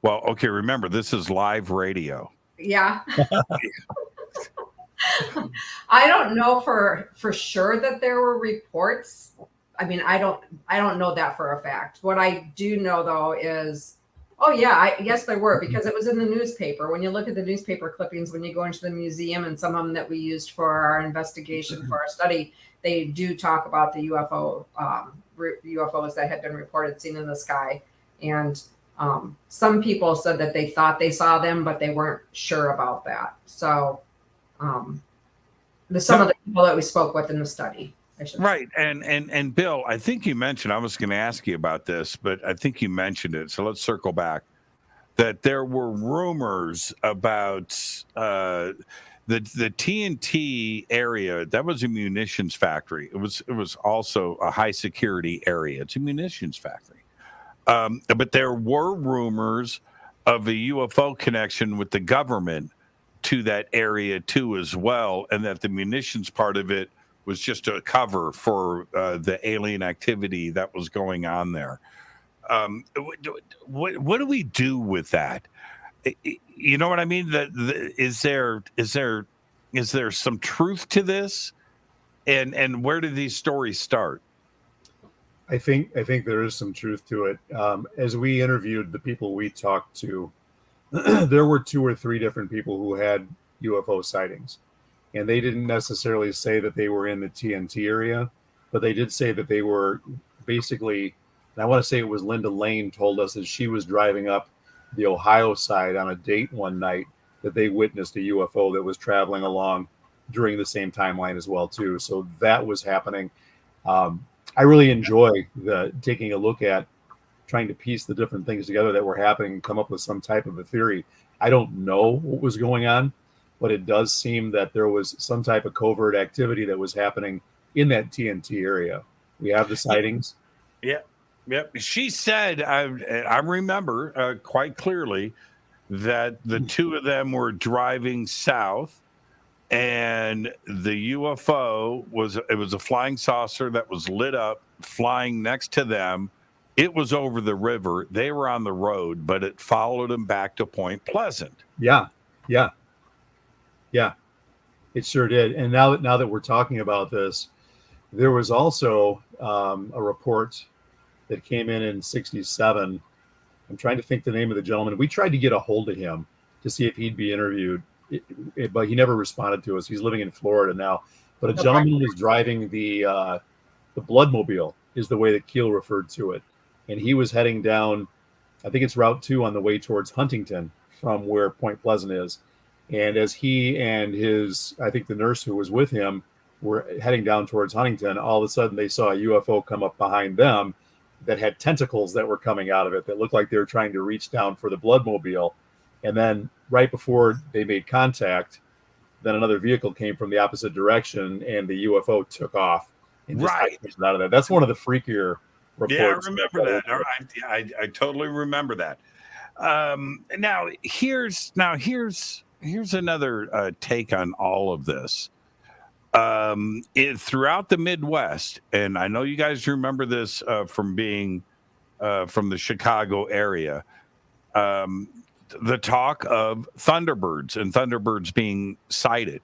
Well, okay, remember, this is live radio. Yeah. I don't know for sure that there were reports. I mean, I don't know that for a fact. What I do know though is, oh yeah, yes there were, because it was in the newspaper. When you look at the newspaper clippings, when you go into the museum, and some of them that we used for our investigation for our study, they do talk about the UFOs that had been reported seen in the sky. And some people said that they thought they saw them, but they weren't sure about that. So some of the people that we spoke with in the study, I should Right. And Bill, I think you mentioned, I was going to ask you about this, but I think you mentioned it. So let's circle back, that there were rumors about the TNT area. That was a munitions factory. It was also a high security area. It's a munitions factory. But there were rumors of a UFO connection with the government to that area too, as well, and that the munitions part of it was just a cover for the alien activity that was going on there. What do we do with that? You know what I mean? Is there some truth to this? And where do these stories start? I think there is some truth to it. As we interviewed the people we talked to, there were 2 or 3 different people who had UFO sightings, and they didn't necessarily say that they were in the TNT area, but they did say that they were basically, and I want to say it was Linda Lane told us that she was driving up the Ohio side on a date one night that they witnessed a UFO that was traveling along during the same timeline as well too. So that was happening. I really enjoy taking a look at trying to piece the different things together that were happening and come up with some type of a theory. I don't know what was going on, but it does seem that there was some type of covert activity that was happening in that TNT area. We have the sightings. Yeah. Yep. She said, I remember quite clearly that the 2 of them were driving south, and the UFO was a flying saucer that was lit up, flying next to them. It was over the river. They were on the road, but it followed them back to Point Pleasant. Yeah. It sure did. And now that we're talking about this, there was also a report that came in 67. I'm trying to think the name of the gentleman. We tried to get a hold of him to see if he'd be interviewed, but he never responded to us. He's living in Florida now. But a gentleman was driving the Bloodmobile, is the way that Keel referred to it. And he was heading down, I think it's Route 2 on the way towards Huntington from where Point Pleasant is. And as he and I think the nurse who was with him were heading down towards Huntington, all of a sudden they saw a UFO come up behind them that had tentacles that were coming out of it that looked like they were trying to reach down for the Bloodmobile. And then right before they made contact, then another vehicle came from the opposite direction and the UFO took off and just out of that. That's one of the freakier reports. Yeah, I remember that. All right. I totally remember that. Now here's another take on all of this. Throughout the Midwest, and I know you guys remember this from being from the Chicago area, the talk of Thunderbirds and Thunderbirds being sighted.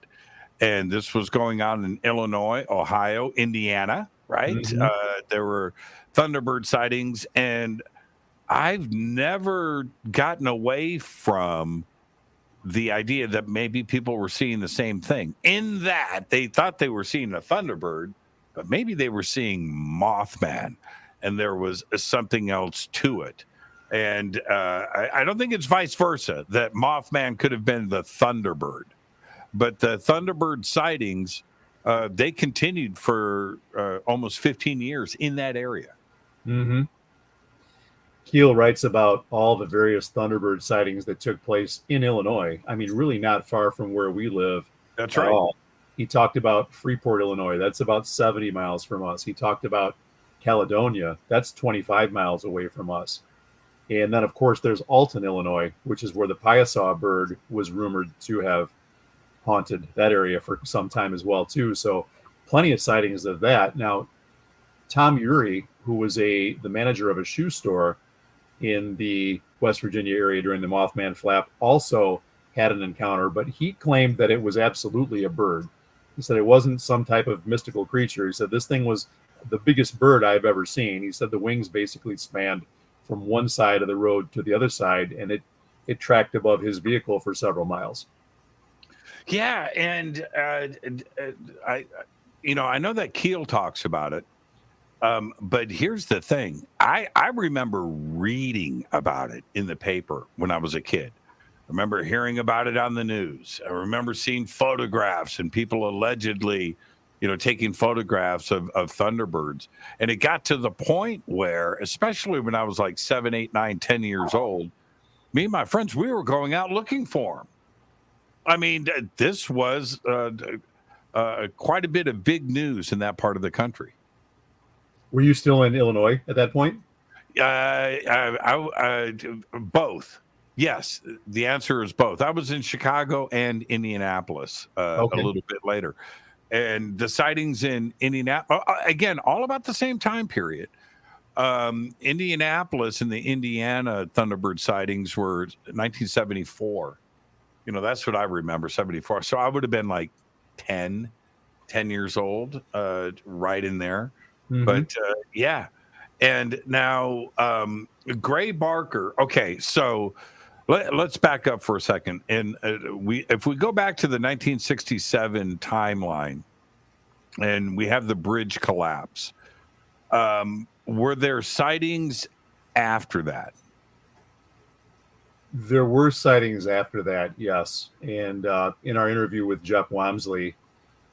And this was going on in Illinois, Ohio, Indiana, right? There were Thunderbird sightings, and I've never gotten away from the idea that maybe people were seeing the same thing, in that they thought they were seeing a Thunderbird, but maybe they were seeing Mothman, and there was something else to it. And I don't think it's vice versa, that Mothman could have been the Thunderbird. But the Thunderbird sightings, they continued for almost 15 years in that area. Keel writes about all the various Thunderbird sightings that took place in Illinois. I mean, really not far from where we live. That's right. All. He talked about Freeport, Illinois. That's about 70 miles from us. He talked about Caledonia. That's 25 miles away from us. And then, of course, there's Alton, Illinois, which is where the Piasaw bird was rumored to have haunted that area for some time as well, too. So plenty of sightings of that. Now, Tom Urey, who was the manager of a shoe store in the West Virginia area during the Mothman flap, also had an encounter, but he claimed that it was absolutely a bird. He said it wasn't some type of mystical creature. He said this thing was the biggest bird I've ever seen. He said the wings basically spanned from one side of the road to the other side, and it tracked above his vehicle for several miles. Yeah, and I know that Keel talks about it, but here's the thing: I remember reading about it in the paper when I was a kid. I remember hearing about it on the news. I remember seeing photographs and people allegedly, taking photographs of Thunderbirds. And it got to the point where, especially when I was like 7, 8, 9, 10 years old, me and my friends, we were going out looking for them. I mean, this was quite a bit of big news in that part of the country. Were you still in Illinois at that point? Both. Yes, the answer is both. I was in Chicago and Indianapolis a little bit later. And the sightings in Indianapolis, again, all about the same time period. Indianapolis and the Indiana Thunderbird sightings were 1974. That's what I remember, 74. So I would have been like 10 years old, right in there. But yeah. And now Gray Barker. Okay, so let's back up for a second. And if we go back to the 1967 timeline and we have the bridge collapse, were there sightings after that? There were sightings after that, yes. And in our interview with Jeff Wamsley,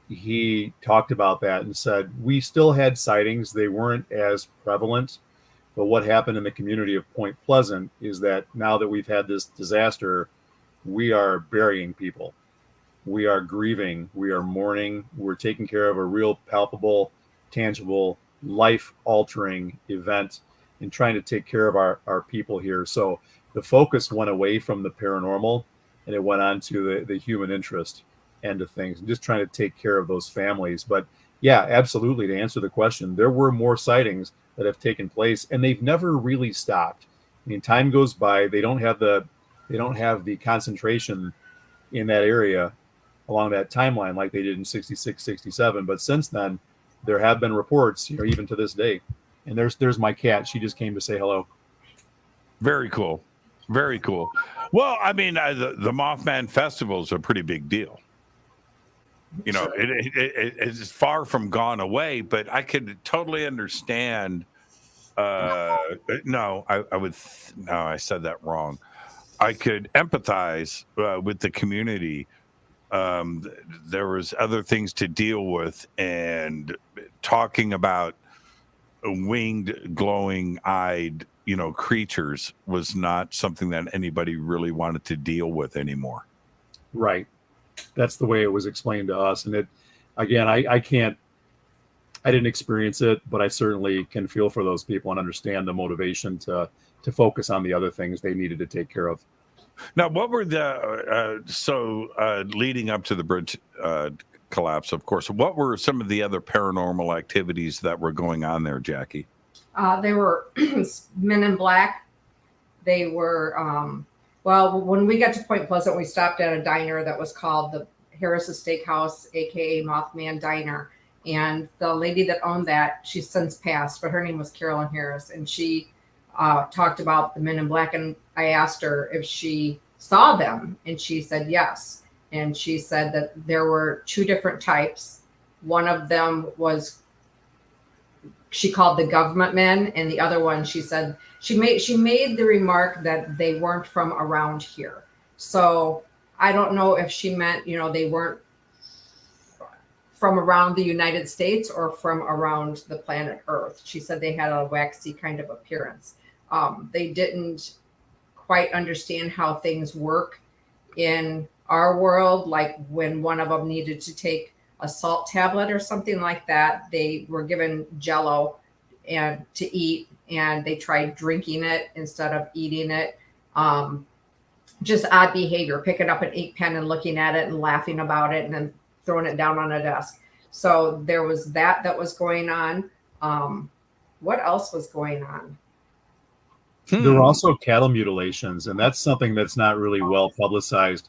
he talked about that and said, we still had sightings. They weren't as prevalent. But what happened in the community of Point Pleasant is that now that we've had this disaster, we are burying people. We are grieving. We are mourning. We're taking care of a real palpable, tangible, life-altering event and trying to take care of our people here. So the focus went away from the paranormal and it went on to the human interest end of things and just trying to take care of those families. But yeah, absolutely. To answer the question, there were more sightings that have taken place and they've never really stopped. I mean, time goes by. They don't have the concentration in that area along that timeline like they did in 66, 67. But since then, there have been reports, even to this day. And there's my cat. She just came to say hello. Very cool. Very cool. Well, I mean, the Mothman Festival is a pretty big deal. It's far from gone away, but I could totally understand. I said that wrong. I could empathize with the community. There was other things to deal with, and talking about winged, glowing-eyed, creatures was not something that anybody really wanted to deal with anymore. Right. That's the way it was explained to us. And I didn't experience it, but I certainly can feel for those people and understand the motivation to focus on the other things they needed to take care of. Now, what were leading up to the bridge collapse, of course, what were some of the other paranormal activities that were going on there, Jackie? They were men in black. They were, when we got to Point Pleasant, we stopped at a diner that was called the Harris's Steakhouse, aka Mothman Diner. And the lady that owned that, she's since passed, but her name was Carolin Harris. And she talked about the Men in Black. And I asked her if she saw them. And she said yes. And she said that there were two different types. One of them was, she called the government men. And the other one, she said, she made the remark that they weren't from around here. So I don't know if she meant, they weren't from around the United States or from around the planet Earth. She said they had a waxy kind of appearance. They didn't quite understand how things work in our world. Like when one of them needed to take a salt tablet or something like that, they were given Jello and to eat, and they tried drinking it instead of eating it. Just odd behavior, picking up an ink pen and looking at it and laughing about it and then throwing it down on a desk. So there was that was going on. What else was going on? There were also cattle mutilations, and that's something that's not really well publicized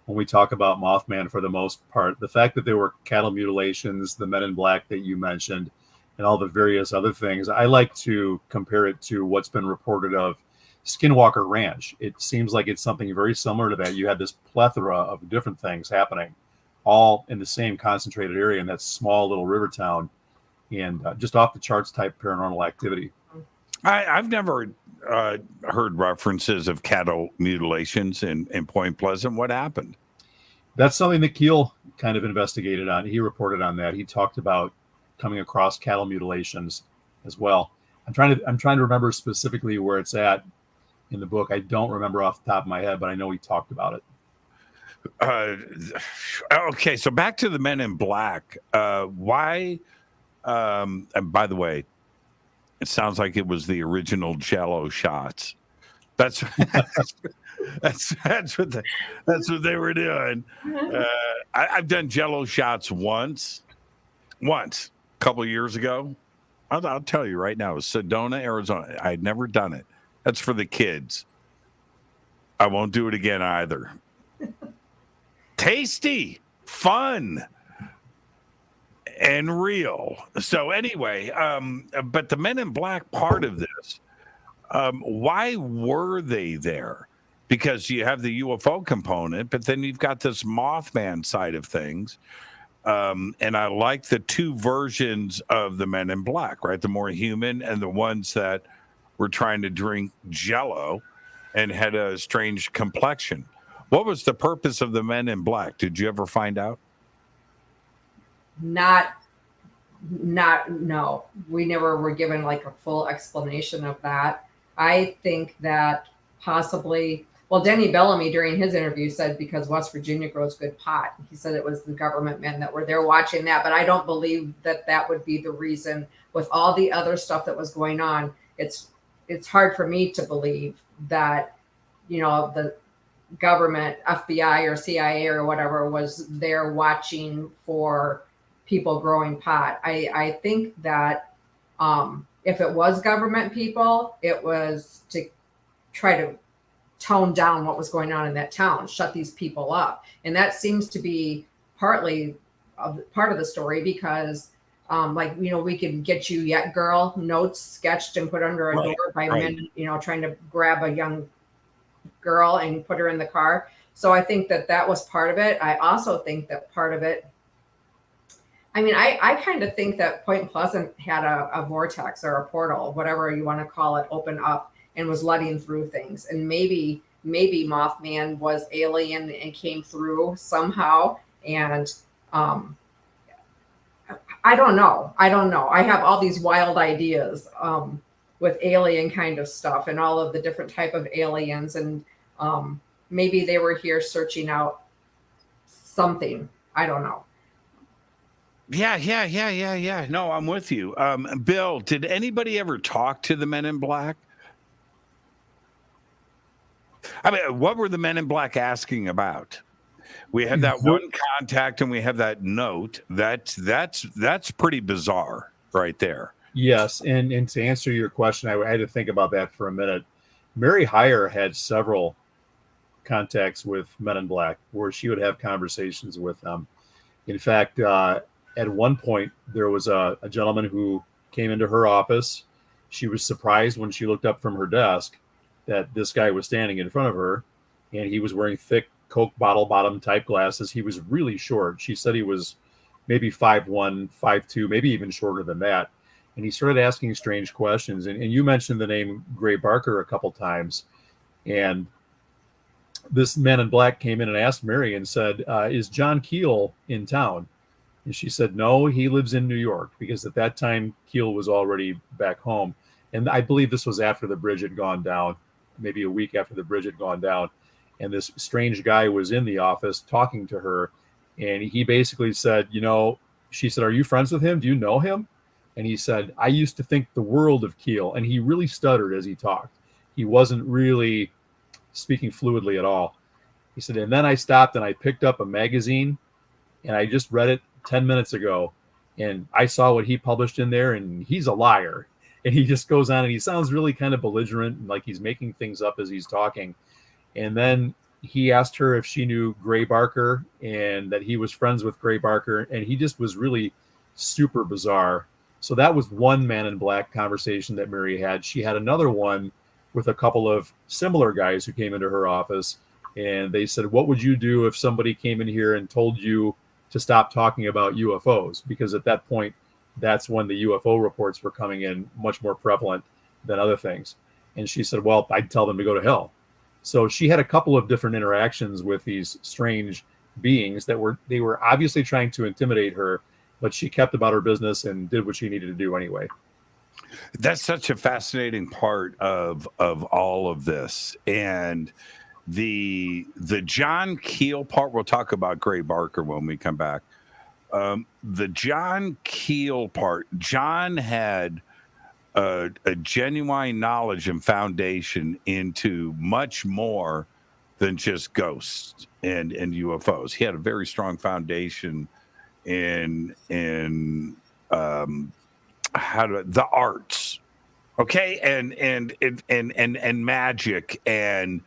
when we talk about Mothman for the most part. The fact that there were cattle mutilations, the Men in Black that you mentioned, and all the various other things, I like to compare it to what's been reported of Skinwalker Ranch. It seems like it's something very similar to that. You had this plethora of different things happening, all in the same concentrated area in that small little river town, and just off the charts type paranormal activity. I've never heard references of cattle mutilations in Point Pleasant. What happened? That's something that Keel kind of investigated on. He reported on that. He talked about coming across cattle mutilations as well. I'm trying to remember specifically where it's at in the book. I don't remember off the top of my head, but I know he talked about it. Okay, so back to the Men in Black. Why? And by the way, it sounds like it was the original Jello shots. That's what they were doing. I've done Jello shots once, a couple of years ago. I'll tell you right now, it was Sedona, Arizona. I'd never done it. That's for the kids. I won't do it again either. Tasty, fun, and real. So anyway, but the Men in Black part of this, why were they there? Because you have the UFO component, but then you've got this Mothman side of things. And I like the two versions of the Men in Black, right? The more human and the ones that were trying to drink Jello and had a strange complexion. What was the purpose of the Men in Black? Did you ever find out? No. We never were given like a full explanation of that. I think that possibly, well, Denny Bellamy during his interview said because West Virginia grows good pot. He said it was the government men that were there watching that, but I don't believe that would be the reason. With all the other stuff that was going on, it's hard for me to believe that, the government, FBI or CIA or whatever, was there watching for people growing pot. I think that if it was government people, it was to try to tone down what was going on in that town, shut these people up. And that seems to be part of the story because we could get you yet girl notes sketched and put under a door by men, trying to grab a young girl and put her in the car. So I think that was part of it. I also think that part of it, I kind of think that Point Pleasant had a vortex or a portal, whatever you want to call it, open up and was letting through things. And maybe Mothman was alien and came through somehow. And I don't know. I have all these wild ideas with alien kind of stuff and all of the different type of aliens. And maybe they were here searching out something. I don't know. Yeah. No, I'm with you. Bill, did anybody ever talk to the Men in Black? What were the Men in Black asking about? We had that one contact and we have that note. That's pretty bizarre right there. Yes, and to answer your question, I had to think about that for a minute. Mary Hyre had several contacts with Men in Black, where she would have conversations with them. In fact, at one point, there was a gentleman who came into her office. She was surprised when she looked up from her desk that this guy was standing in front of her, and he was wearing thick Coke bottle bottom type glasses. He was really short. She said he was maybe 5'1", 5'2", maybe even shorter than that. And he started asking strange questions. And you mentioned the name Gray Barker a couple times. And this Man in Black came in and asked Mary and said, is John Keel in town? And she said, no, he lives in New York, because at that time, Keel was already back home. And I believe this was after the bridge had gone down, maybe a week after the bridge had gone down. And this strange guy was in the office talking to her. And he basically said, she said, are you friends with him? Do you know him? And he said, I used to think the world of Keel. And he really stuttered as he talked. He wasn't really speaking fluidly at all. He said, and then I stopped and I picked up a magazine and I just read it 10 minutes ago. And I saw what he published in there, and he's a liar. And he just goes on and he sounds really kind of belligerent, and like he's making things up as he's talking. And then he asked her if she knew Gray Barker and that he was friends with Gray Barker. And he just was really super bizarre. So that was one Man in Black conversation that Mary had. She had another one with a couple of similar guys who came into her office. And they said, what would you do if somebody came in here and told you to stop talking about UFOs? Because at that point, that's when the UFO reports were coming in much more prevalent than other things. And she said, well, I'd tell them to go to hell. So she had a couple of different interactions with these strange beings that they were obviously trying to intimidate her, but she kept about her business and did what she needed to do anyway. That's such a fascinating part of all of this. And the John Keel part, we'll talk about Gray Barker when we come back. The John Keel part, John had a genuine knowledge and foundation into much more than just ghosts and UFOs. He had a very strong foundation in the arts, okay, and magic and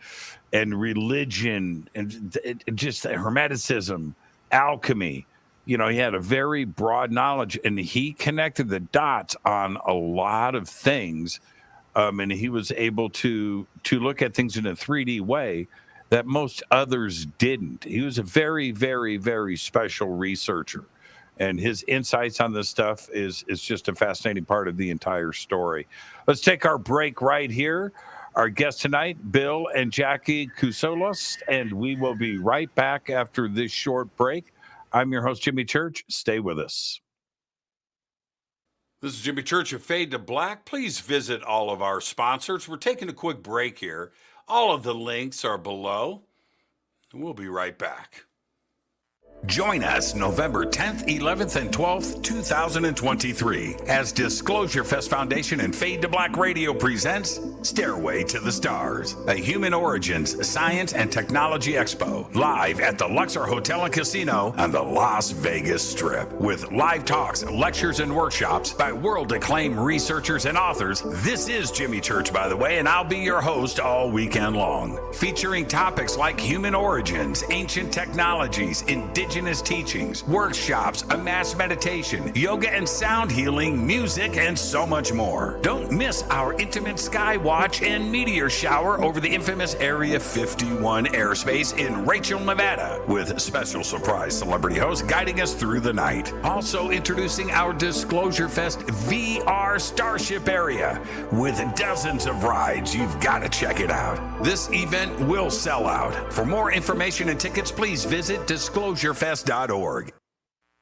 religion and just hermeticism, alchemy. He had a very broad knowledge, and he connected the dots on a lot of things, and he was able to look at things in a 3D way that most others didn't. He was a very, very, very special researcher, and his insights on this stuff is just a fascinating part of the entire story. Let's take our break right here. Our guests tonight, Bill and Jackie Kousoulas, and we will be right back after this short break. I'm your host, Jimmy Church. Stay with us. This is Jimmy Church of Fade to Black. Please visit all of our sponsors. We're taking a quick break here. All of the links are below. We'll be right back. Join us November 10th, 11th, and 12th, 2023 as Disclosure Fest Foundation and Fade to Black Radio presents Stairway to the Stars, a Human Origins Science and Technology Expo, live at the Luxor Hotel and Casino on the Las Vegas Strip. With live talks, lectures, and workshops by world-acclaimed researchers and authors. This is Jimmy Church, by the way, and I'll be your host all weekend long, featuring topics like human origins, ancient technologies, indigenous teachings, workshops, a mass meditation, yoga and sound healing, music, and so much more. Don't miss our intimate sky watch and meteor shower over the infamous Area 51 airspace in Rachel, Nevada, with special surprise celebrity hosts guiding us through the night. Also introducing our Disclosure Fest VR Starship area with dozens of rides. You've got to check it out. This event will sell out. For more information and tickets, please visit disclosurefest.org.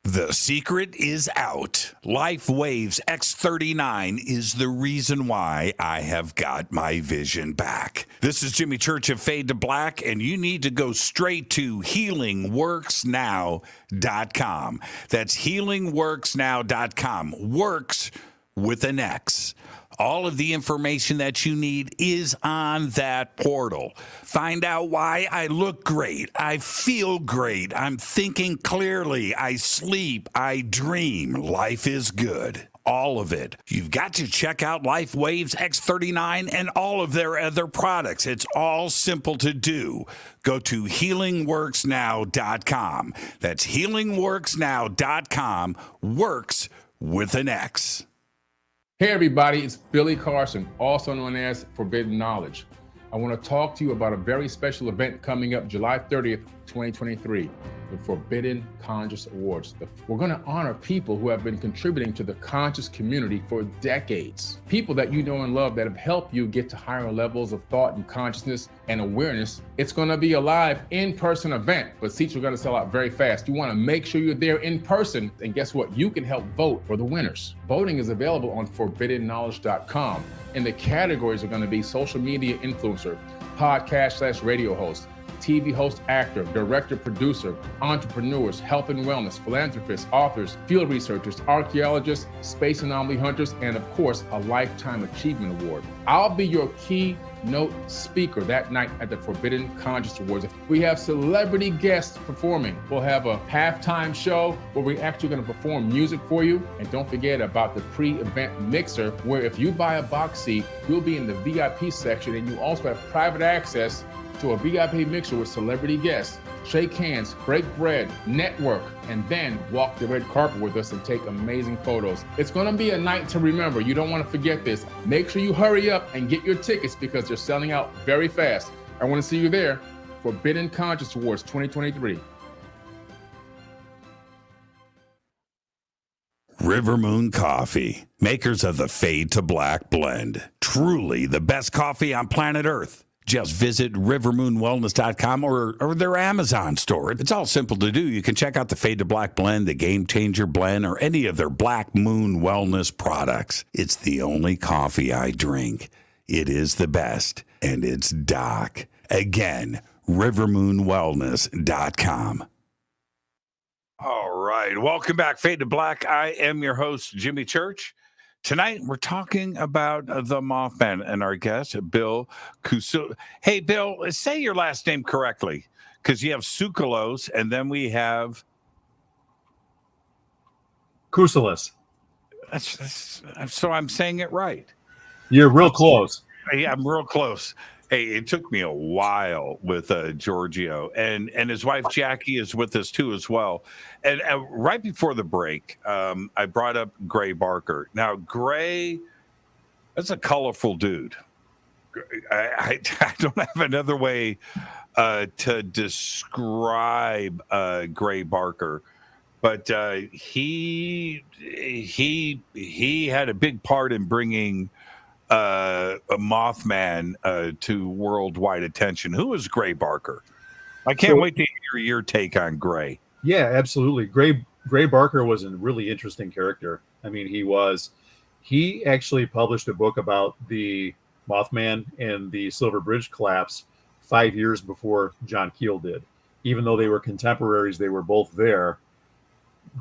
The secret is out. LifeWave's X39 is the reason why I have got my vision back. This is Jimmy Church of Fade to Black, and you need to go straight to healingworksnow.com. That's healingworksnow.com. Works with an X. All of the information that you need is on that portal. Find out why I look great. I feel great. I'm thinking clearly. I sleep. I dream. Life is good. all of it. You've got to check out LifeWave's X39 and all of their other products. It's all simple to do. Go to healingworksnow.com. That's healingworksnow.com. Works with an X. Hey everybody, it's Billy Carson, also known as Forbidden Knowledge. I want to talk to you about a very special event coming up July 30th, 2023, the Forbidden Conscious Awards. We're going to honor people who have been contributing to the conscious community for decades. People that you know and love that have helped you get to higher levels of thought and consciousness and awareness. It's going to be a live in-person event, but seats are going to sell out very fast. You want to make sure you're there in person, and guess what? You can help vote for the winners. Voting is available on forbiddenknowledge.com, and the categories are going to be social media influencer, podcast/radio host, TV host, actor, director, producer, entrepreneurs, health and wellness, philanthropists, authors, field researchers, archaeologists, space anomaly hunters, and of course, a Lifetime Achievement Award. I'll be your keynote speaker that night at the Forbidden Conscious Awards. We have celebrity guests performing. We'll have a halftime show where we're actually going to perform music for you. And don't forget about the pre-event mixer, where if you buy a box seat, you'll be in the VIP section, and you also have private access to a VIP mixer with celebrity guests. Shake hands, break bread, network, and then walk the red carpet with us and take amazing photos. It's gonna be a night to remember. You don't wanna forget this. Make sure you hurry up and get your tickets because they're selling out very fast. I wanna see you there. Forbidden Conscious Awards 2023. River Moon Coffee, makers of the Fade to Black blend. Truly the best coffee on planet Earth. Just visit rivermoonwellness.com or their Amazon store. It's all simple to do. You can check out the Fade to Black blend, the Game Changer blend, or any of their Black Moon Wellness products. It's the only coffee I drink. It is the best, and it's Doc. Again, rivermoonwellness.com. All right. Welcome back, Fade to Black. I am your host, Jimmy Church. Tonight, we're talking about the Mothman and our guest, Bill Kousoulas. Hey, Bill, say your last name correctly, because you have Kousoulas, and then we have... Kousoulas. So I'm saying it right. You're real close. Yeah, I'm real close. Hey, it took me a while with Giorgio, and his wife Jackie is with us too as well. And right before the break, I brought up Gray Barker. Now, Gray, that's a colorful dude. I don't have another way to describe Gray Barker, but he had a big part in bringing a Mothman to worldwide attention. Who is Gray Barker? I can't wait to hear your take on Gray. Yeah, absolutely. Gray Barker was a really interesting character. I mean, he actually published a book about the Mothman and the Silver Bridge collapse 5 years before John Keel did. Even though they were contemporaries, they were both there.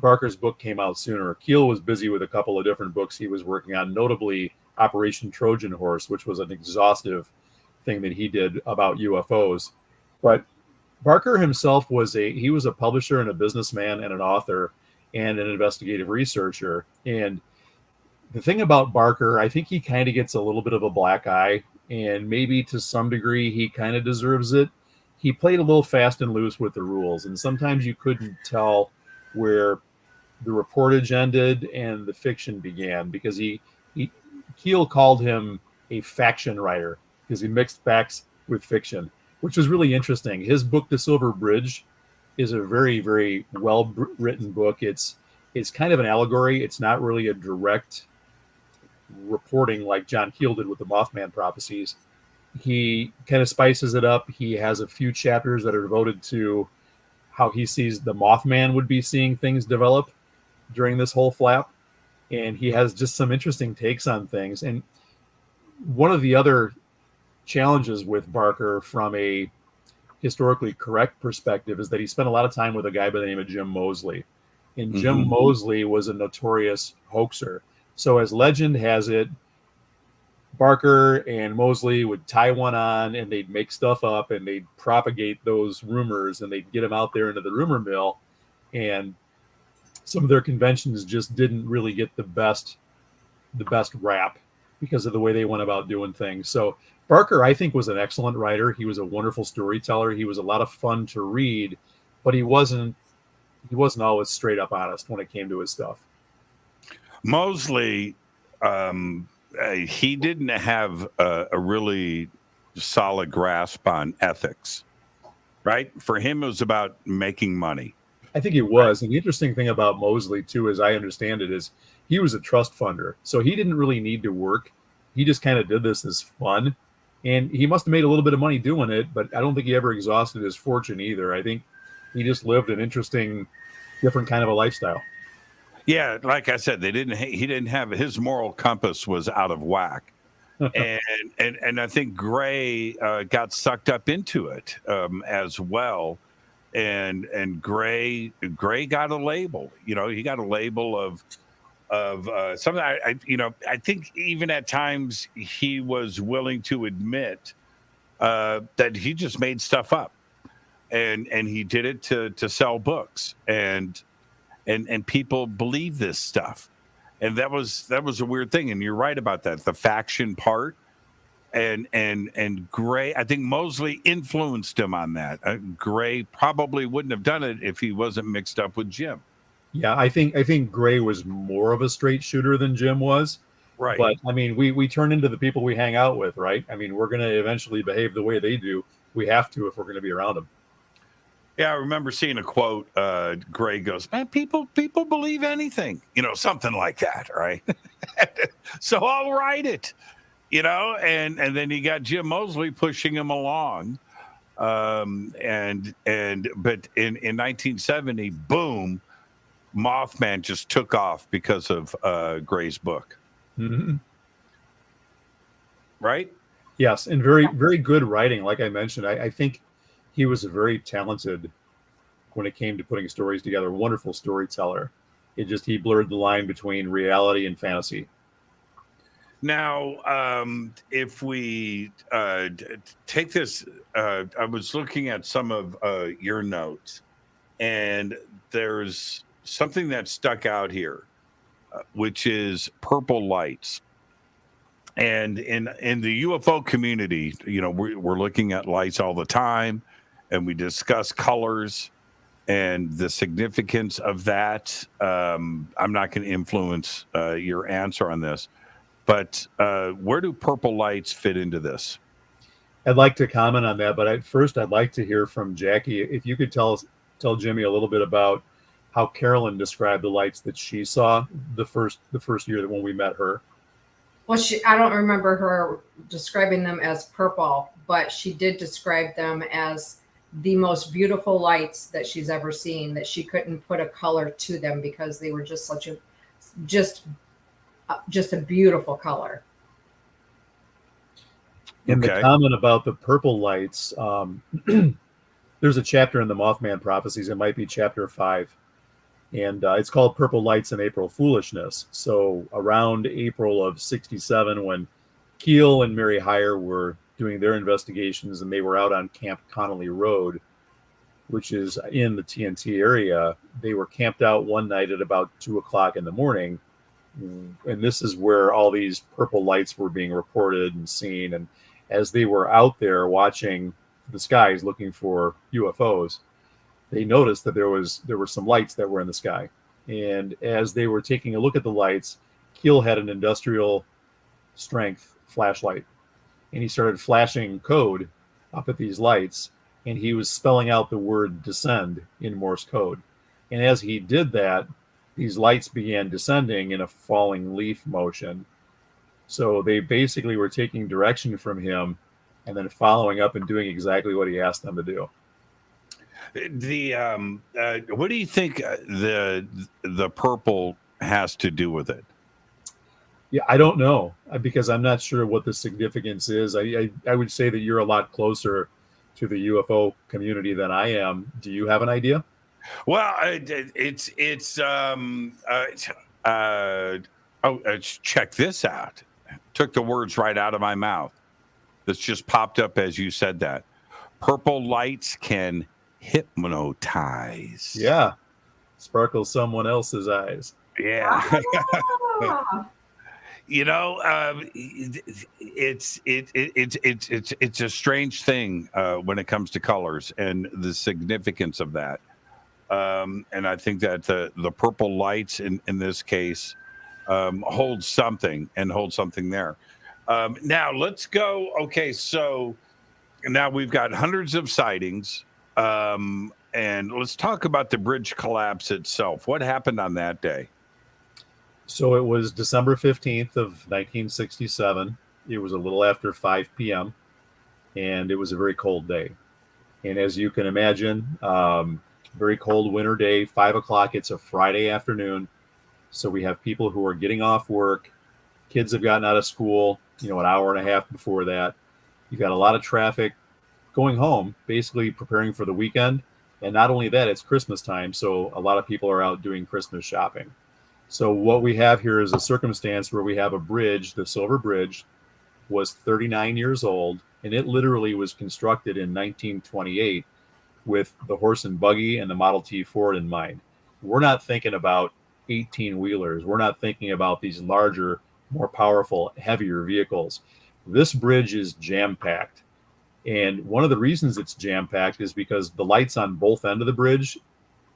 Barker's book came out sooner. Keel was busy with a couple of different books he was working on, notably Operation Trojan Horse, which was an exhaustive thing that he did about UFOs. But Barker himself was a publisher and a businessman and an author and an investigative researcher. And the thing about Barker, I think he kind of gets a little bit of a black eye, and maybe to some degree he kind of deserves it. He played a little fast and loose with the rules, and sometimes you couldn't tell where the reportage ended and the fiction began, because Keel called him a faction writer because he mixed facts with fiction, which was really interesting. His book, The Silver Bridge, is a very, very well-written book. It's kind of an allegory. It's not really a direct reporting like John Keel did with the Mothman Prophecies. He kind of spices it up. He has a few chapters that are devoted to how he sees the Mothman would be seeing things develop during this whole flap. And he has just some interesting takes on things. And one of the other challenges with Barker from a historically correct perspective is that he spent a lot of time with a guy by the name of Jim Moseley. And Jim Moseley was a notorious hoaxer. So as legend has it, Barker and Moseley would tie one on, and they'd make stuff up, and they'd propagate those rumors, and they'd get them out there into the rumor mill. And some of their conventions just didn't really get the best the best rap because of the way they went about doing things. So Barker, I think, was an excellent writer. He was a wonderful storyteller. He was a lot of fun to read, but he wasn't always straight up honest when it came to his stuff. Mosley, he didn't have a really solid grasp on ethics, right? For him, it was about making money. I think it was. And the interesting thing about Mosley, too, as I understand it, is he was a trust funder. So he didn't really need to work. He just kind of did this as fun. And he must have made a little bit of money doing it, but I don't think he ever exhausted his fortune either. I think he just lived an interesting, different kind of a lifestyle. Yeah, like I said, he didn't have, his moral compass was out of whack. and I think Gray got sucked up into it as well. And Gray got a label. You know, he got a label of something. I think even at times he was willing to admit that he just made stuff up, and he did it to sell books, and people believe this stuff, and that was a weird thing. And you're right about that, the faction part. And Gray, I think Mosley influenced him on that. Gray probably wouldn't have done it if he wasn't mixed up with Jim. Yeah, I think Gray was more of a straight shooter than Jim was. Right. But I mean, we turn into the people we hang out with, right? I mean, we're going to eventually behave the way they do. We have to if we're going to be around them. Yeah, I remember seeing a quote. Gray goes, "Man, people believe anything, something like that, right?" So I'll write it. And then you got Jim Mosley pushing him along. But in 1970, boom, Mothman just took off because of Gray's book. Mm-hmm. Right? Yes, and very, very good writing. Like I mentioned, I think he was very talented when it came to putting stories together. Wonderful storyteller. He blurred the line between reality and fantasy. Now, if we take this, I was looking at some of your notes, and there's something that stuck out here, which is purple lights. And in the UFO community, we're looking at lights all the time, and we discuss colors and the significance of that. I'm not going to influence your answer on this. But where do purple lights fit into this? I'd like to comment on that, but first I'd like to hear from Jackie. If you could tell Jimmy a little bit about how Carolin described the lights that she saw the first year that when we met her. Well, I don't remember her describing them as purple, but she did describe them as the most beautiful lights that she's ever seen, that she couldn't put a color to them because they were just a beautiful color. In the comment about the purple lights, there's a chapter in the Mothman Prophecies. It might be chapter 5. And it's called Purple Lights and April Foolishness. So around April of 1967, when Keel and Mary Heyer were doing their investigations and they were out on Camp Connolly Road, which is in the TNT area, they were camped out one night at about 2:00 in the morning. And this is where all these purple lights were being reported and seen. And as they were out there watching the skies looking for UFOs, they noticed that there were some lights that were in the sky. And as they were taking a look at the lights, Keel had an industrial strength flashlight. And he started flashing code up at these lights. And he was spelling out the word descend in Morse code. And as he did that, these lights began descending in a falling leaf motion. So they basically were taking direction from him and then following up and doing exactly what he asked them to do. What do you think the purple has to do with it? Yeah, I don't know, because I'm not sure what the significance is. I would say that you're a lot closer to the UFO community than I am. Do you have an idea? Well, check this out. Took the words right out of my mouth. This just popped up as you said that. Purple lights can hypnotize. Yeah. Sparkle someone else's eyes. Yeah. It's a strange thing when it comes to colors and the significance of that. And I think that the purple lights in this case hold something there. Now let's go. Okay, so now we've got hundreds of sightings, and let's talk about the bridge collapse itself. What happened on that day? So it was December 15th of 1967. It was a little after 5 p.m. and it was a very cold day. And as you can imagine, very cold winter day, 5 o'clock. It's a Friday afternoon. So we have people who are getting off work. Kids have gotten out of school, an hour and a half before that. You've got a lot of traffic going home, basically preparing for the weekend. And not only that, it's Christmas time. So a lot of people are out doing Christmas shopping. So what we have here is a circumstance where we have a bridge. The Silver Bridge was 39 years old, and it literally was constructed in 1928 with the horse and buggy and the Model T Ford in mind. We're not thinking about 18-wheelers. We're not thinking about these larger, more powerful, heavier vehicles. This bridge is jam-packed. And one of the reasons it's jam-packed is because the lights on both ends of the bridge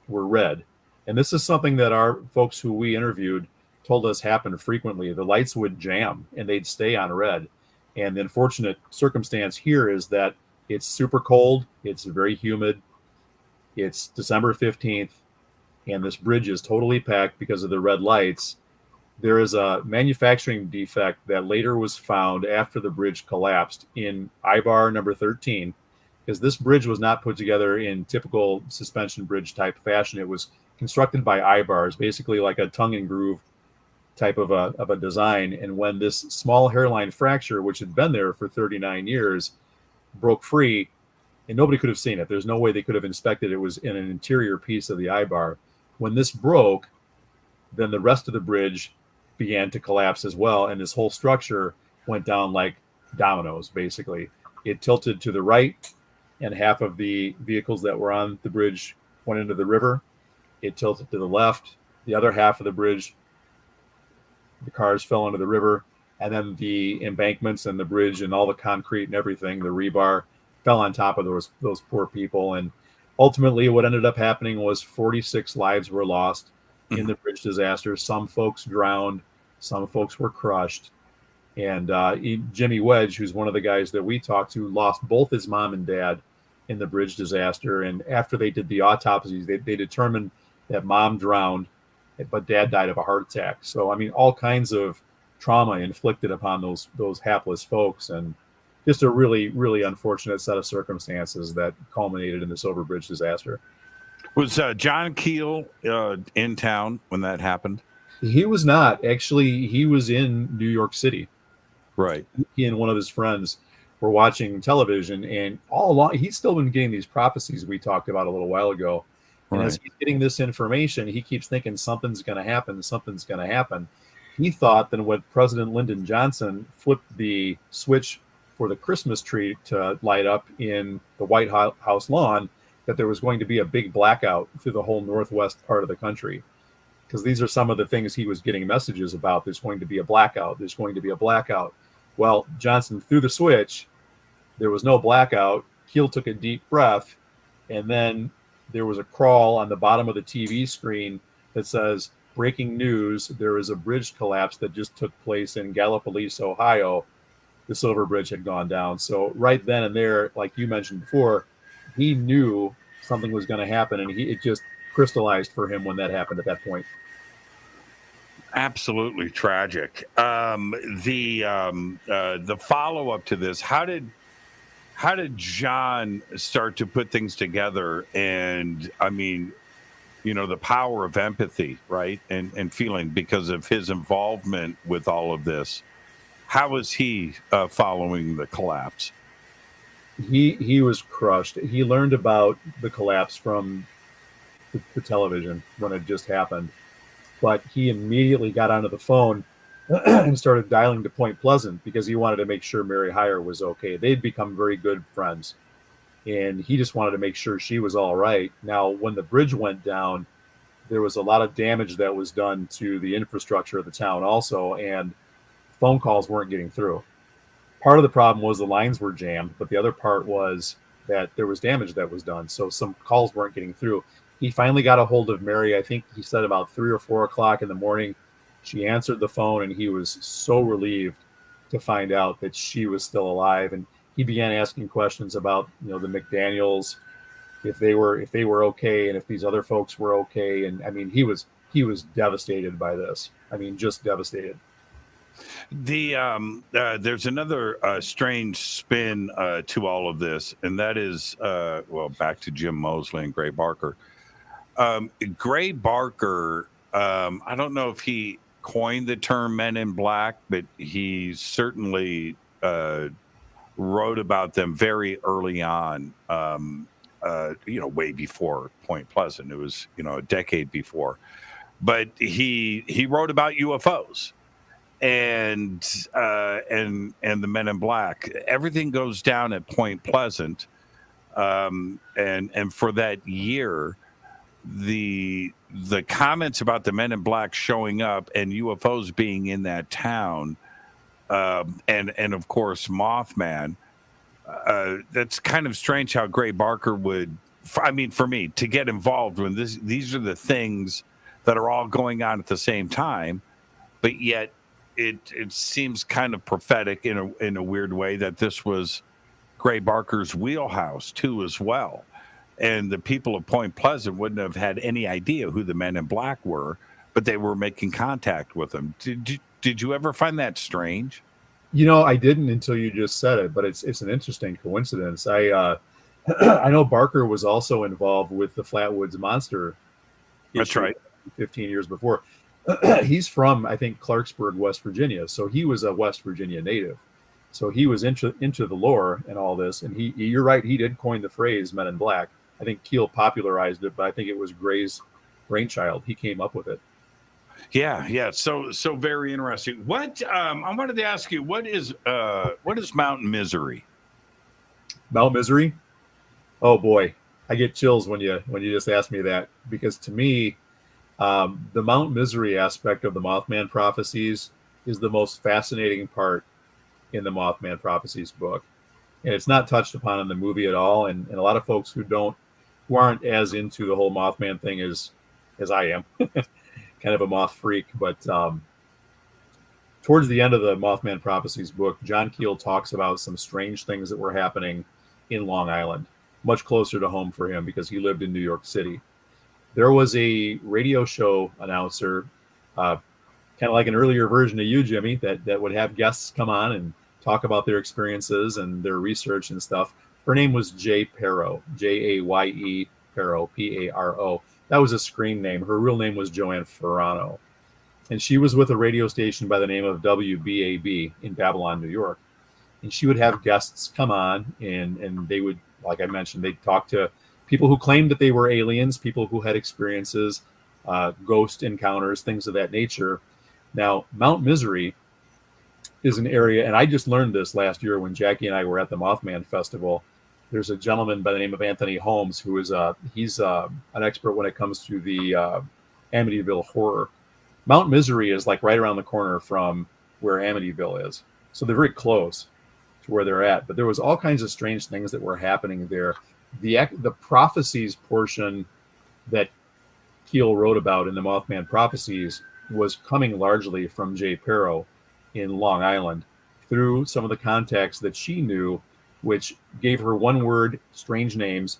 were red. And this is something that our folks who we interviewed told us happened frequently. The lights would jam and they'd stay on red. And the unfortunate circumstance here is that it's super cold. It's very humid. It's December 15th, and this bridge is totally packed because of the red lights. There is a manufacturing defect that later was found after the bridge collapsed in I-bar number 13, because this bridge was not put together in typical suspension bridge type fashion. It was constructed by I-bars, basically like a tongue and groove type of a design. And when this small hairline fracture, which had been there for 39 years, broke free, and nobody could have seen it. There's no way they could have inspected it. It was in an interior piece of the I-bar. When this broke, then the rest of the bridge began to collapse as well, and this whole structure went down like dominoes, basically. It tilted to the right, and half of the vehicles that were on the bridge went into the river. It tilted to the left. The other half of the bridge, the cars fell into the river, and then the embankments and the bridge and all the concrete and everything, the rebar, fell on top of those poor people. And ultimately what ended up happening was 46 lives were lost in the bridge disaster. Some folks drowned, some folks were crushed. And Jimmy Wedge, who's one of the guys that we talked to, lost both his mom and dad in the bridge disaster. And after they did the autopsies, they determined that mom drowned, but dad died of a heart attack. So, I mean, all kinds of trauma inflicted upon those hapless folks, and just a really, really unfortunate set of circumstances that culminated in the Silver Bridge disaster. Was John Keel in town when that happened? He was not. Actually, he was in New York City. Right. He and one of his friends were watching television, and all along, he's still been getting these prophecies we talked about a little while ago. And as he's getting this information, he keeps thinking something's going to happen, something's going to happen. He thought that when President Lyndon Johnson flipped the switch for the Christmas tree to light up in the White House lawn, that there was going to be a big blackout through the whole northwest part of the country. Because these are some of the things he was getting messages about. There's going to be a blackout. There's going to be a blackout. Well, Johnson threw the switch. There was no blackout. Keel took a deep breath, and then there was a crawl on the bottom of the TV screen that says, "Breaking news, there is a bridge collapse that just took place in Gallipolis, Ohio." The Silver Bridge had gone down. So right then and there, like you mentioned before, he knew something was going to happen, and it just crystallized for him when that happened at that point. Absolutely tragic. The follow-up to this, how did John start to put things together? And I mean, the power of empathy, right? And feeling, because of his involvement with all of this. How was he following the collapse? He was crushed. He learned about the collapse from the television when it just happened. But he immediately got onto the phone and started dialing to Point Pleasant because he wanted to make sure Mary Heyer was okay. They'd become very good friends, and he just wanted to make sure she was all right. Now, when the bridge went down, there was a lot of damage that was done to the infrastructure of the town also, and phone calls weren't getting through. Part of the problem was the lines were jammed, but the other part was that there was damage that was done. So some calls weren't getting through. He finally got a hold of Mary. I think he said about 3 or 4 o'clock in the morning. She answered the phone, and he was so relieved to find out that she was still alive. And he began asking questions about, the McDaniels, if they were okay, and if these other folks were okay. And I mean, he was devastated by this. I mean, just devastated. There's another strange spin to all of this, and that is back to Jim Moseley and Gray Barker. Gray Barker, I don't know if he coined the term Men in Black, but he certainly wrote about them very early on. Way before Point Pleasant. It was a decade before, but he wrote about UFOs. And the Men in Black. Everything goes down at Point Pleasant, and for that year, the comments about the Men in Black showing up and UFOs being in that town, and of course Mothman. That's kind of strange how Gray Barker would. For me to get involved when these are the things that are all going on at the same time, but yet. It seems kind of prophetic in a weird way that this was Gray Barker's wheelhouse too as well, and the people of Point Pleasant wouldn't have had any idea who the Men in Black were, but they were making contact with them. Did you ever find that strange? I didn't until you just said it, but it's an interesting coincidence. I know Barker was also involved with the Flatwoods Monster. That's right. 15 years before. He's from, I think, Clarksburg, West Virginia. So he was a West Virginia native. So he was into the lore and all this. And you're right, he did coin the phrase Men in Black. I think Keel popularized it, but I think it was Gray's brainchild. He came up with it. Yeah. So very interesting. What I wanted to ask you, what is Mount Misery? Mount Misery? Oh boy, I get chills when you just ask me that, because to me, the Mount Misery aspect of the Mothman Prophecies is the most fascinating part in the Mothman Prophecies book. And it's not touched upon in the movie at all. And a lot of folks who aren't as into the whole Mothman thing as I am, kind of a moth freak. But towards the end of the Mothman Prophecies book, John Keel talks about some strange things that were happening in Long Island, much closer to home for him because he lived in New York City. There was a radio show announcer, kind of like an earlier version of you, Jimmy, that would have guests come on and talk about their experiences and their research and stuff. Her name was Jay Perro, Jaye Perro, Paro. That was a screen name. Her real name was Joanne Ferrano. And she was with a radio station by the name of WBAB in Babylon, New York. And she would have guests come on, and they would, like I mentioned, they'd talk to people who claimed that they were aliens, people who had experiences, ghost encounters, things of that nature. Now, Mount Misery is an area, and I just learned this last year when Jackie and I were at the Mothman Festival. There's a gentleman by the name of Anthony Holmes who is he's an expert when it comes to the Amityville horror. Mount Misery is like right around the corner from where Amityville is, so they're very close to where they're at. But there was all kinds of strange things that were happening there. The prophecies portion that Keel wrote about in the Mothman Prophecies was coming largely from Jay Perro in Long Island through some of the contacts that she knew, which gave her one word, strange names,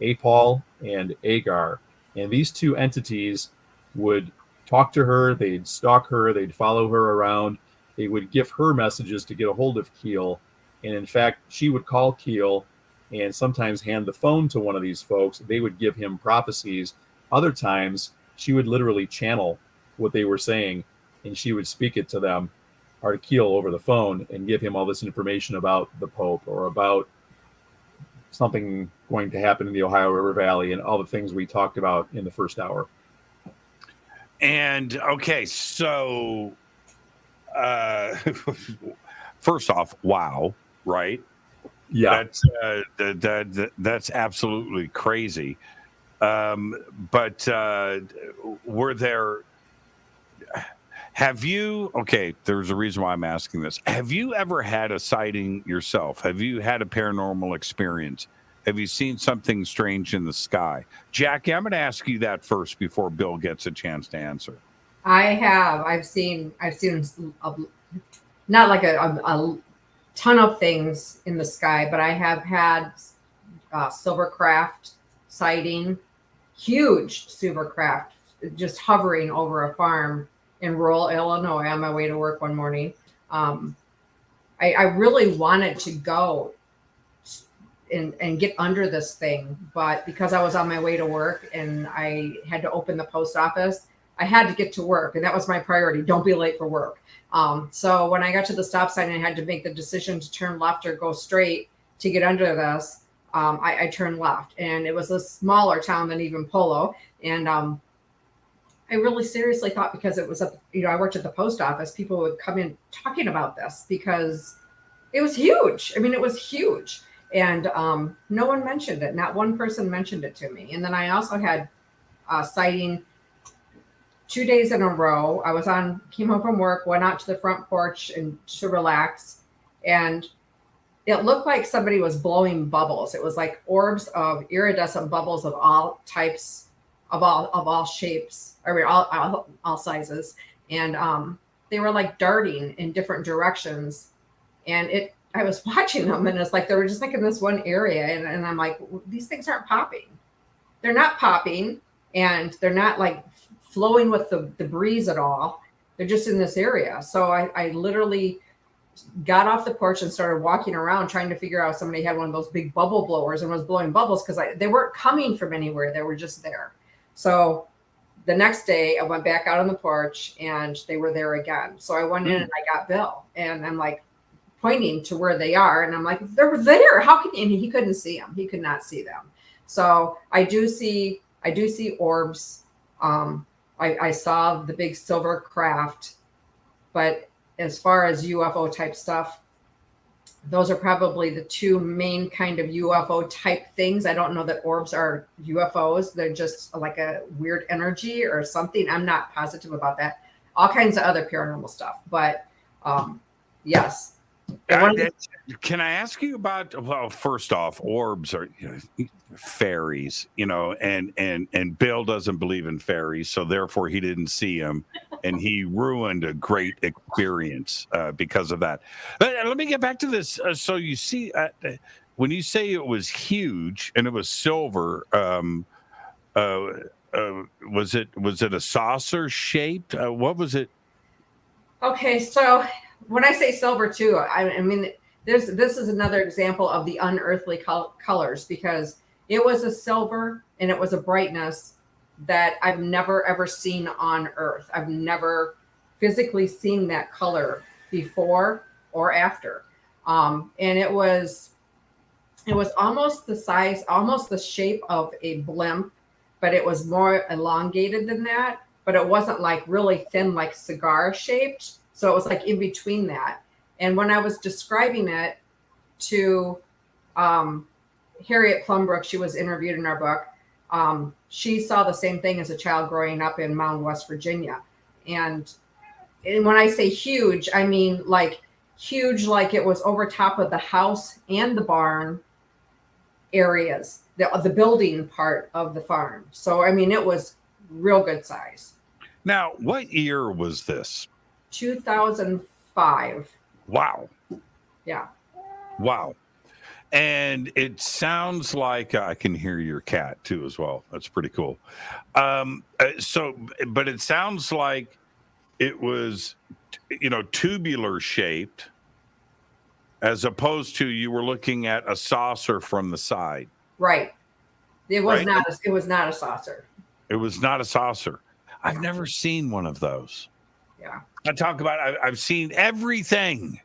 Apol and Agar. And these two entities would talk to her, they'd stalk her, they'd follow her around, they would give her messages to get a hold of Keel. And in fact, she would call Keel and sometimes hand the phone to one of these folks. They would give him prophecies. Other times, she would literally channel what they were saying, and she would speak it to them, or to Keel over the phone, and give him all this information about the Pope or about something going to happen in the Ohio River Valley and all the things we talked about in the first hour. And okay, so first off, wow, right? Yeah, that's absolutely crazy. But were there? Have you, okay, there's a reason why I'm asking this. Have you ever had a sighting yourself? Have you had a paranormal experience? Have you seen something strange in the sky? Jackie, I'm going to ask you that first before Bill gets a chance to answer. I have. I've seen not like a ton of things in the sky, but I have had silvercraft sighting, huge silvercraft just hovering over a farm in rural Illinois on my way to work one morning. I really wanted to go and get under this thing, but because I was on my way to work and I had to open the post office, I had to get to work, and that was my priority. Don't be late for work. So when I got to the stop sign and I had to make the decision to turn left or go straight to get under this, I turned left, and it was a smaller town than even Polo. And I really seriously thought, because it was I worked at the post office, people would come in talking about this because it was huge. I mean, it was huge. And no one mentioned it. Not one person mentioned it to me. And then I also had a sighting 2 days in a row. Came home from work, went out to the front porch and to relax. And it looked like somebody was blowing bubbles. It was like orbs of iridescent bubbles of all types, of all shapes, I mean, all sizes. And they were like darting in different directions. And I was watching them, and it's like they were just like in this one area, and I'm like, these things aren't popping. They're not popping, and they're not like flowing with the breeze at all. They're just in this area. So I literally got off the porch and started walking around trying to figure out if somebody had one of those big bubble blowers and was blowing bubbles, because they weren't coming from anywhere. They were just there. So the next day I went back out on the porch and they were there again. So I went in and I got Bill, and I'm like pointing to where they are. And I'm like, they're there. How can you? And he couldn't see them. He could not see them. So I do see orbs. I saw the big silver craft, but as far as UFO type stuff, those are probably the two main kind of UFO type things. I don't know that orbs are UFOs. They're just like a weird energy or something. I'm not positive about that. All kinds of other paranormal stuff, but yes. Can I ask you about, well, first off, orbs are fairies, and Bill doesn't believe in fairies, so therefore he didn't see them, and he ruined a great experience because of that. Let me get back to this. So you see, when you say it was huge and it was silver, was it a saucer shaped? What was it? Okay, so when I say silver too, I mean, this is another example of the unearthly colors, because it was a silver and it was a brightness that I've never ever seen on Earth. I've never physically seen that color before or after. And it was almost the size, almost the shape of a blimp, but it was more elongated than that. But it wasn't like really thin, like cigar shaped. So it was like in between that. And when I was describing it to Harriet Plumbrook, she was interviewed in our book. She saw the same thing as a child growing up in Mound, West Virginia. And when I say huge, I mean like huge, like it was over top of the house and the barn areas, the building part of the farm. So, I mean, it was real good size. Now, what year was this? 2005. Wow. Yeah. Wow. And it sounds like I can hear your cat too as well. That's pretty cool. But it sounds like it was, tubular shaped, as opposed to you were looking at a saucer from the side. Right. It was right? not. It was not a saucer. It was not a saucer. I've never seen one of those. Yeah. I talk about, I've seen everything,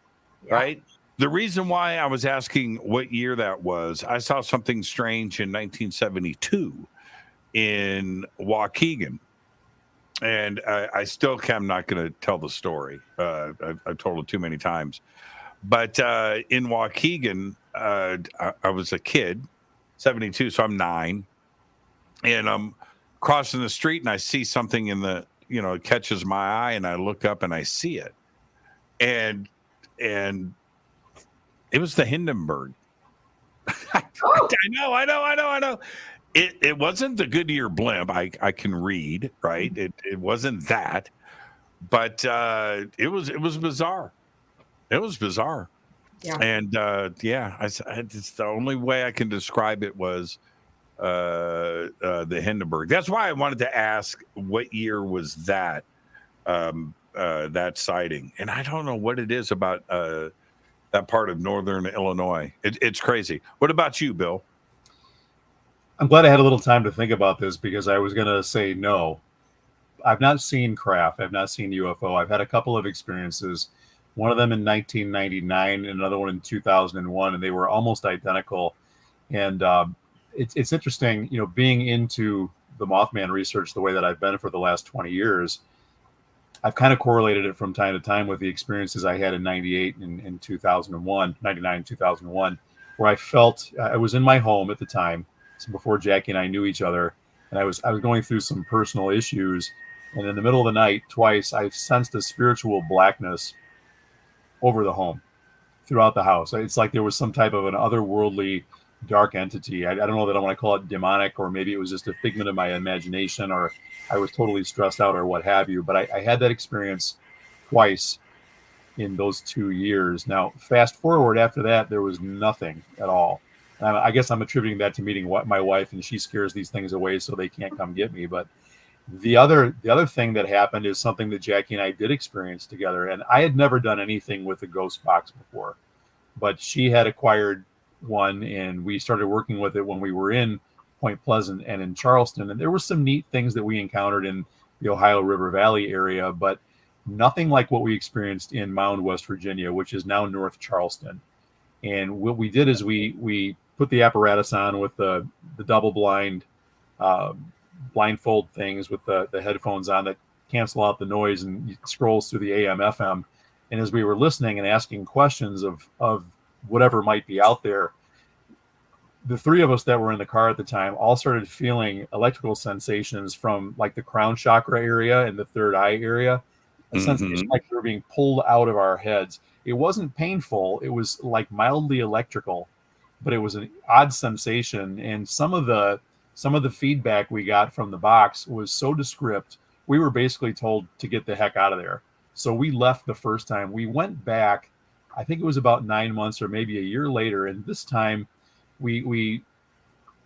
right? The reason why I was asking what year that was, I saw something strange in 1972 in Waukegan. And I still am not going to tell the story. I've told it too many times. But in Waukegan, I was a kid, 72, so I'm 9. And I'm crossing the street and I see something in the it catches my eye, and I look up and I see it, and it was the Hindenburg. Oh. I know. It wasn't the Goodyear blimp. I can read, right? It wasn't that, but it was bizarre. It was bizarre. Yeah. And it's the only way I can describe it was the Hindenburg. That's why I wanted to ask what year was that that sighting, and I don't know what it is about that part of northern Illinois. It's crazy. What about you, Bill? I'm glad I had a little time to think about this because I was going to say no. I've not seen craft. I've not seen UFO. I've had a couple of experiences, one of them in 1999 and another one in 2001, and they were almost identical. And it's interesting, being into the Mothman research the way that I've been for the last 20 years, I've kind of correlated it from time to time with the experiences I had in 98 and 2001, 99, 2001, where I felt I was in my home at the time. So before Jackie and I knew each other, and I was going through some personal issues, and in the middle of the night, twice, I sensed a spiritual blackness over the home, throughout the house. It's like there was some type of an otherworldly dark entity. I don't know that I want to call it demonic, or maybe it was just a figment of my imagination, or I was totally stressed out, or what have you. But I had that experience twice in those 2 years. Now, fast forward after that, there was nothing at all. I guess I'm attributing that to meeting my wife, and she scares these things away so they can't come get me. But the other thing that happened is something that Jackie and I did experience together. And I had never done anything with a ghost box before, but she had acquired one, and we started working with it when we were in Point Pleasant and in Charleston. And there were some neat things that we encountered in the Ohio River Valley area, but nothing like what we experienced in Mound, West Virginia, which is now North Charleston. And what we did is we put the apparatus on with the double blind blindfold things with the headphones on that cancel out the noise, and it scrolls through the AM FM. And as we were listening and asking questions of whatever might be out there, the three of us that were in the car at the time all started feeling electrical sensations from like the crown chakra area and the third eye area, a sensation like we were being pulled out of our heads. It wasn't painful. It was like mildly electrical, but it was an odd sensation. And some of the feedback we got from the box was so descriptive. We were basically told to get the heck out of there. So we left the first time. We went back, I think it was about 9 months or maybe a year later. And this time we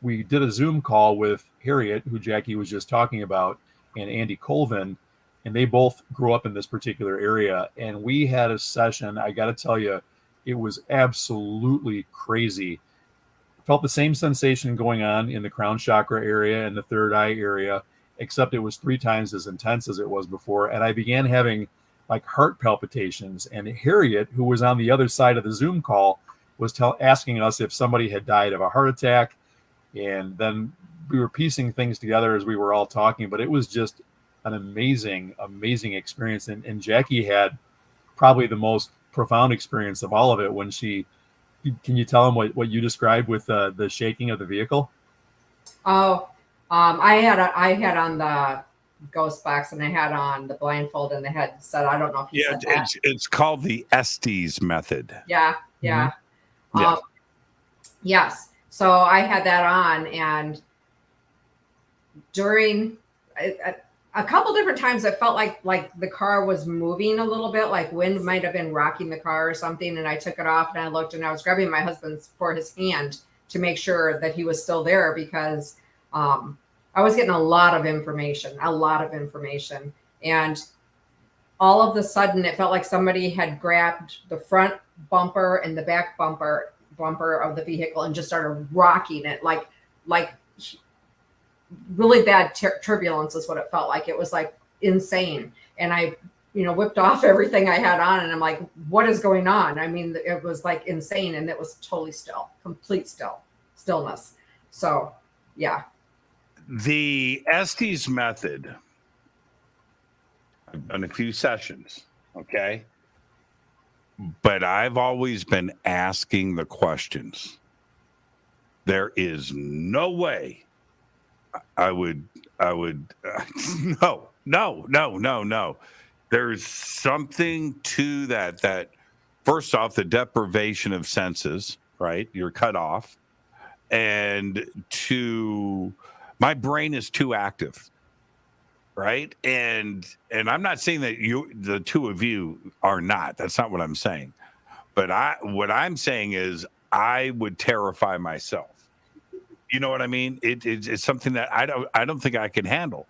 did a Zoom call with Harriet, who Jackie was just talking about, and Andy Colvin. And they both grew up in this particular area. And we had a session. I got to tell you, it was absolutely crazy. Felt the same sensation going on in the crown chakra area and the third eye area, except it was 3 times as intense as it was before. And I began having like heart palpitations. And Harriet, who was on the other side of the Zoom call, was asking us if somebody had died of a heart attack. And then we were piecing things together as we were all talking. But it was just an amazing, amazing experience. And Jackie had probably the most profound experience of all of it when she... Can you tell them what you described with the shaking of the vehicle? Oh, I had on the ghost box, and I had on the blindfold and the headset. I don't know if you said that. It's called the Estes method. Yeah. Yes. So I had that on, and during a couple different times, I felt like the car was moving a little bit, like wind might have been rocking the car or something. And I took it off, and I looked, and I was grabbing my husband for his hand to make sure that he was still there, because I was getting a lot of information. And all of a sudden, it felt like somebody had grabbed the front bumper and the back bumper of the vehicle and just started rocking it like really bad turbulence is what it felt like. It was like insane. And I, whipped off everything I had on, and I'm like, what is going on? I mean, it was like insane, and it was totally still, complete stillness. So, yeah. The Estes method, I've done a few sessions, okay? But I've always been asking the questions. There is no way I would no, No. There's something to that first off, the deprivation of senses, right? You're cut off. And my brain is too active. Right. And I'm not saying that the two of you are not. That's not what I'm saying. But what I'm saying is I would terrify myself. You know what I mean? It's something that I don't think I can handle.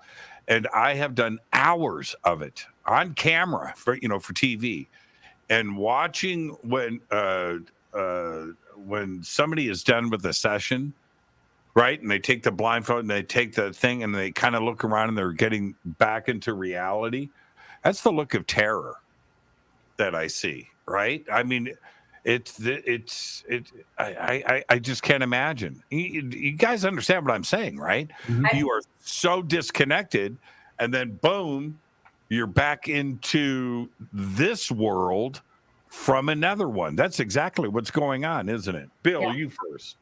And I have done hours of it on camera for TV, and watching when somebody is done with the session. Right. And they take the blindfold and they take the thing and they kind of look around and they're getting back into reality. That's the look of terror that I see. Right. I mean, I just can't imagine. You guys understand what I'm saying, right? Mm-hmm. You are so disconnected, and then boom, you're back into this world from another one. That's exactly what's going on, isn't it? Bill, you first.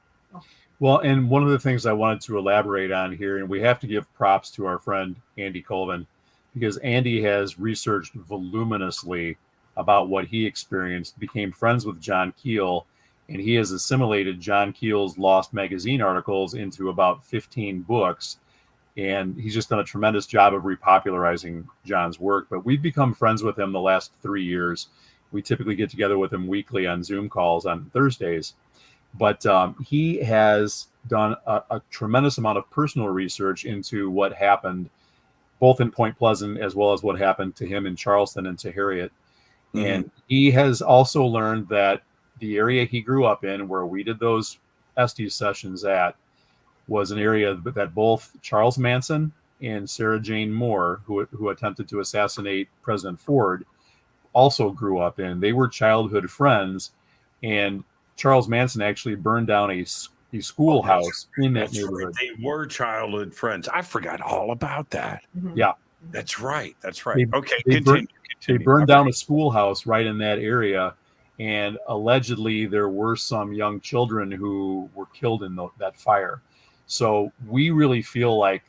Well, and one of the things I wanted to elaborate on here, and we have to give props to our friend Andy Colvin, because Andy has researched voluminously about what he experienced, became friends with John Keel, and he has assimilated John Keel's Lost magazine articles into about 15 books. And he's just done a tremendous job of repopularizing John's work. But we've become friends with him the last 3 years. We typically get together with him weekly on Zoom calls on Thursdays. But he has done a tremendous amount of personal research into what happened both in Point Pleasant as well as what happened to him in Charleston and to Harriet. Mm-hmm. And he has also learned that the area he grew up in, where we did those Estes sessions at, was an area that both Charles Manson and Sarah Jane Moore, who attempted to assassinate President Ford, also grew up in. They were childhood friends, and Charles Manson actually burned down a schoolhouse in that neighborhood. Right. They were childhood friends. I forgot all about that. Mm-hmm. Yeah. That's right. They burned down a schoolhouse right in that area, and allegedly there were some young children who were killed in that fire. So we really feel like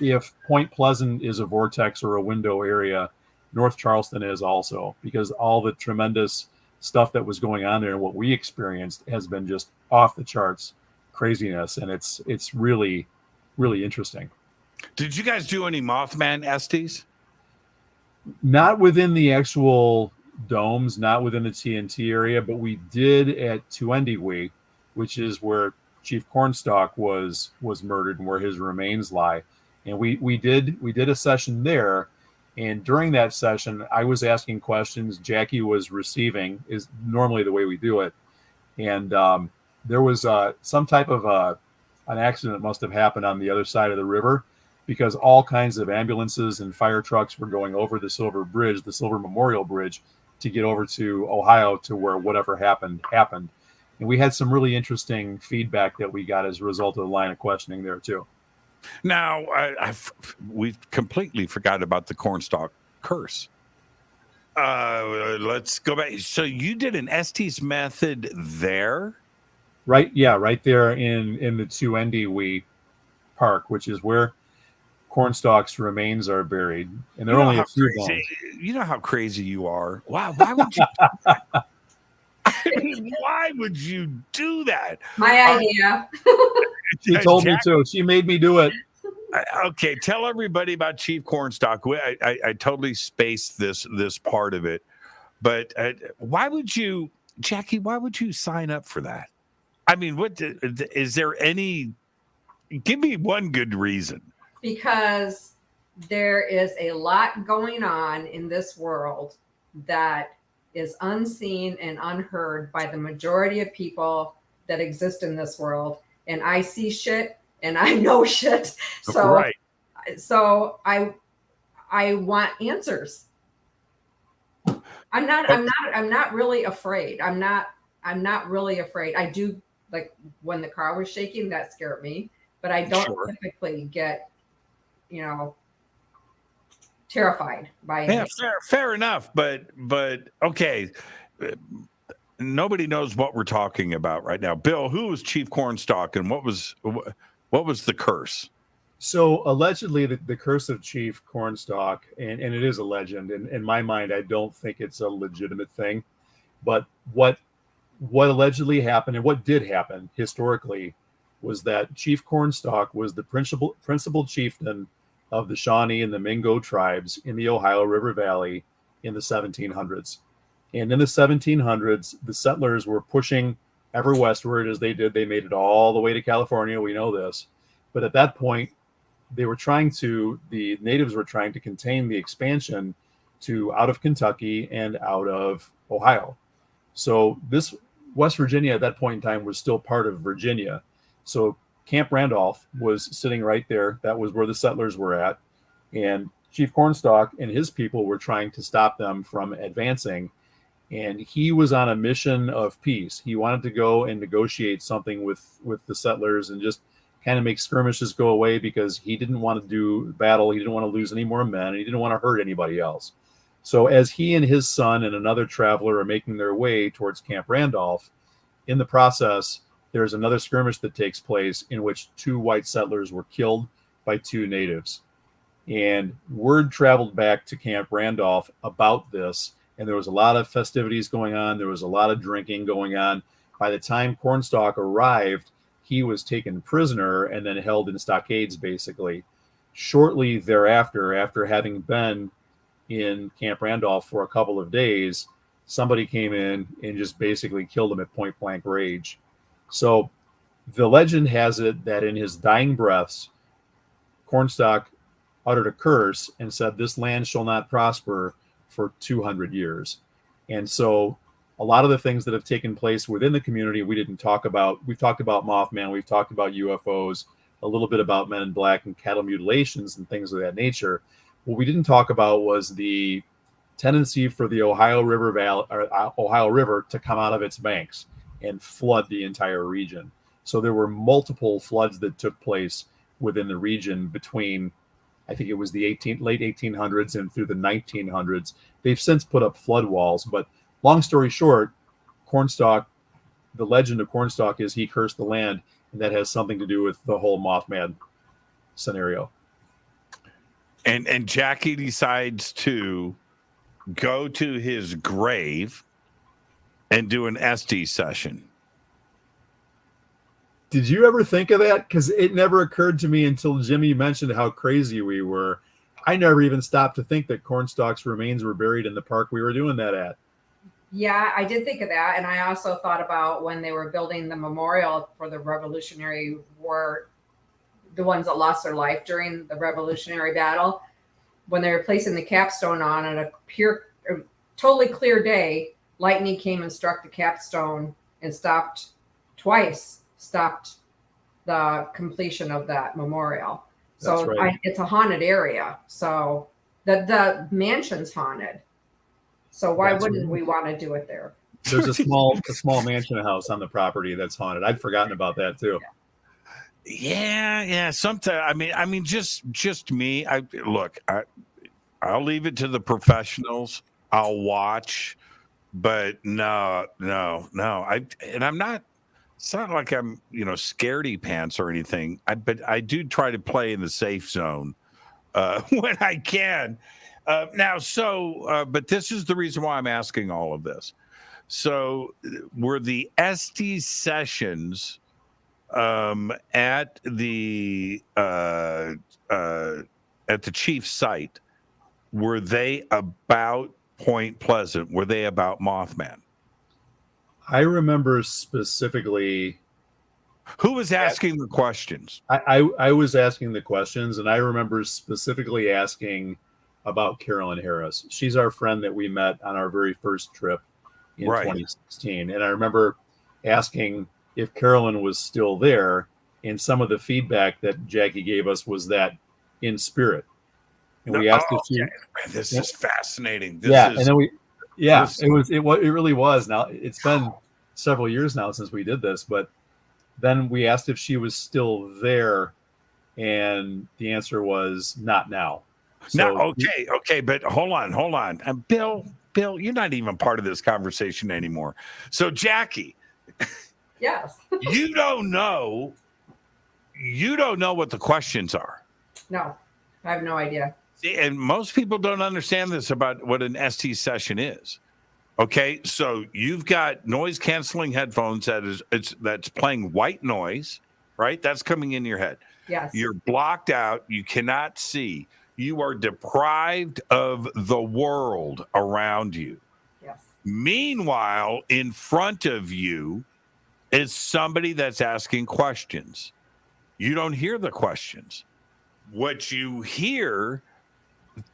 if Point Pleasant is a vortex or a window area, North Charleston is also, because all the tremendous stuff that was going on there and what we experienced has been just off the charts craziness, and it's really, really interesting. Did you guys do any Mothman Estes? Not within the actual domes, not within the TNT area, but we did at Tuendiwi, which is where Chief Cornstalk was murdered and where his remains lie. And we did a session there. And during that session, I was asking questions. Jackie was receiving, is normally the way we do it. And there was some type of an accident must have happened on the other side of the river, because all kinds of ambulances and fire trucks were going over the Silver Bridge, the Silver Memorial Bridge, to get over to Ohio to where whatever happened. And we had some really interesting feedback that we got as a result of the line of questioning there too. Now, we've completely forgot about the Cornstalk curse. Let's go back. So you did an Estes method there? Right. Yeah. Right there in the Tuendiwi Park, which is where Cornstalk's remains are buried. And there are only a few bones. You know how crazy you are. Wow. Why would you? Why would you do that? My idea. She told me to. She made me do it. Okay, tell everybody about Chief Cornstalk. I totally spaced this part of it, but why would you, Jackie? Why would you sign up for that? I mean, what is there any? Give me one good reason. Because there is a lot going on in this world that is unseen and unheard by the majority of people that exist in this world. And I see shit and I know shit. So, right. So I want answers. I'm not really afraid. I'm not really afraid. I do, like when the car was shaking, that scared me, but I don't typically get, terrified by it. Yeah, fair enough. But okay. Nobody knows what we're talking about right now. Bill, who was Chief Cornstalk and what was the curse? So allegedly, the curse of Chief Cornstalk, and it is a legend. And in my mind, I don't think it's a legitimate thing. But what allegedly happened and what did happen historically was that Chief Cornstalk was the principal chieftain of the Shawnee and the Mingo tribes in the Ohio River Valley in the 1700s. And in the 1700s, the settlers were pushing ever westward as they did. They made it all the way to California. We know this. But at that point, the natives were trying to contain the expansion to out of Kentucky and out of Ohio. So this West Virginia at that point in time was still part of Virginia. So Camp Randolph was sitting right there. That was where the settlers were at. And Chief Cornstalk and his people were trying to stop them from advancing. And he was on a mission of peace. He wanted to go and negotiate something with the settlers and just kind of make skirmishes go away, because he didn't want to do battle. He didn't want to lose any more men. And he didn't want to hurt anybody else. So as he and his son and another traveler are making their way towards Camp Randolph, in the process, there's another skirmish that takes place in which 2 white settlers were killed by 2 natives. And word traveled back to Camp Randolph about this. And there was a lot of festivities going on. There was a lot of drinking going on. By the time Cornstalk arrived, he was taken prisoner and then held in stockades, basically. Shortly thereafter, after having been in Camp Randolph for a couple of days, somebody came in and just basically killed him at point blank range. So the legend has it that in his dying breaths, Cornstalk uttered a curse and said, "This land shall not prosper for 200 years." And so a lot of the things that have taken place within the community we didn't talk about. We've talked about Mothman, we've talked about UFOs, a little bit about Men in Black and cattle mutilations and things of that nature. What we didn't talk about was the tendency for the Ohio River to come out of its banks and flood the entire region. So there were multiple floods that took place within the region between, I think it was the late 1800s and through the 1900s. They've since put up flood walls, but long story short, Cornstalk, the legend of Cornstalk is he cursed the land, and that has something to do with the whole Mothman scenario. And Jackie decides to go to his grave and do an SD session. Did you ever think of that? Because it never occurred to me until Jimmy mentioned how crazy we were. I never even stopped to think that Cornstalk's remains were buried in the park we were doing that at. Yeah, I did think of that. And I also thought about when they were building the memorial for the Revolutionary War, the ones that lost their life during the Revolutionary battle, when they were placing the capstone on a totally clear day, lightning came and struck the capstone and stopped the completion of that memorial. So right. It's a haunted area. So the mansion's haunted. So why wouldn't we want to do it there? There's a small mansion house on the property that's haunted. I'd forgotten about that too. Yeah. Sometimes I mean, just me. I'll leave it to the professionals. I'll watch, but no. I'm not. It's not like I'm, scaredy pants or anything. But I do try to play in the safe zone when I can. But this is the reason why I'm asking all of this. So, were the SD sessions at the chief site? Were they about Point Pleasant? Were they about Mothman? I remember specifically. Who was asking the questions? I was asking the questions, and I remember specifically asking about Carolin Harris. She's our friend that we met on our very first trip in 2016. And I remember asking if Carolin was still there, and some of the feedback that Jackie gave us was that in spirit. And we asked if she. This is fascinating. It really was. Now it's been several years now since we did this, but then we asked if she was still there, and the answer was not now. So, okay, but hold on. And Bill, you're not even part of this conversation anymore. So Jackie, yes, you don't know what the questions are. No, I have no idea. See, and most people don't understand this about what an ST session is. Okay, so you've got noise canceling headphones that's playing white noise, right? That's coming in your head. Yes. You're blocked out. You cannot see. You are deprived of the world around you. Yes. Meanwhile, in front of you is somebody that's asking questions. You don't hear the questions. What you hear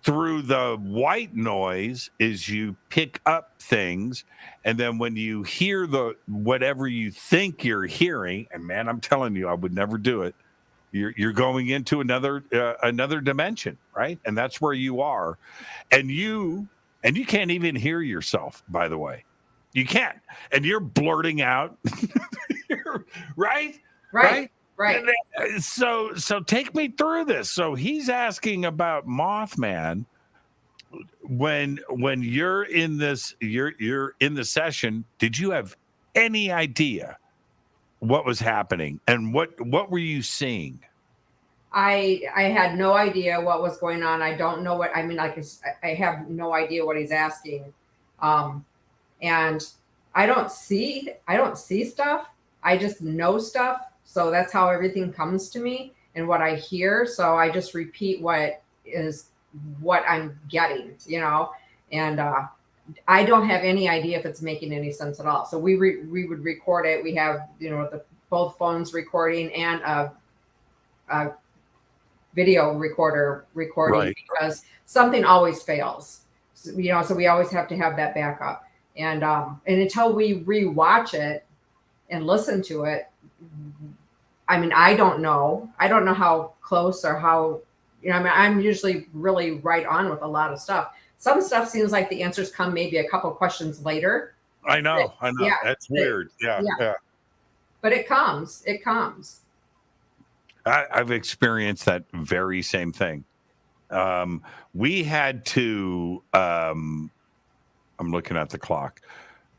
through the white noise is you pick up things, and then when you hear the whatever you think you're hearing, and man, I'm telling you, I would never do it. You're going into another dimension, right? And that's where you are, and you can't even hear yourself. By the way, you can't, and you're blurting out, right? So take me through this. So he's asking about Mothman. When you're in this, you're in the session. Did you have any idea what was happening, and what were you seeing? I had no idea what was going on. I don't know what I mean. Like I have no idea what he's asking, and I don't see stuff. I just know stuff. So that's how everything comes to me and what I hear. So I just repeat what I'm getting, and I don't have any idea if it's making any sense at all. So we would record it. We have, both phones recording and a video recorder recording, right, because something always fails, so we always have to have that backup. And until we rewatch it and listen to it, I mean, I don't know how close or how, I'm usually really right on with a lot of stuff. Some stuff seems like the answers come maybe a couple questions later. I know. Yeah, that's weird. Yeah. But it comes. I've experienced that very same thing. We had to, I'm looking at the clock.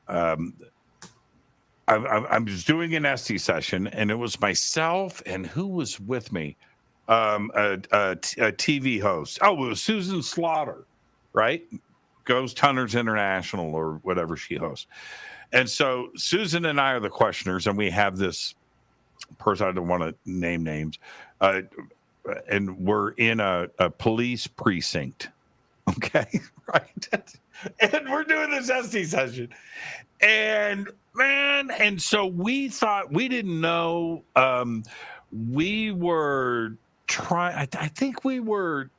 I was doing an ST session, and it was myself and who was with me? A TV host. Oh, it was Susan Slaughter, right? Ghost Hunters International or whatever she hosts. And so Susan and I are the questioners, and we have this person, I don't want to name names, and we're in a police precinct. Okay, right? And we're doing this ST session. And so we thought, we didn't know, we were trying, I think we were,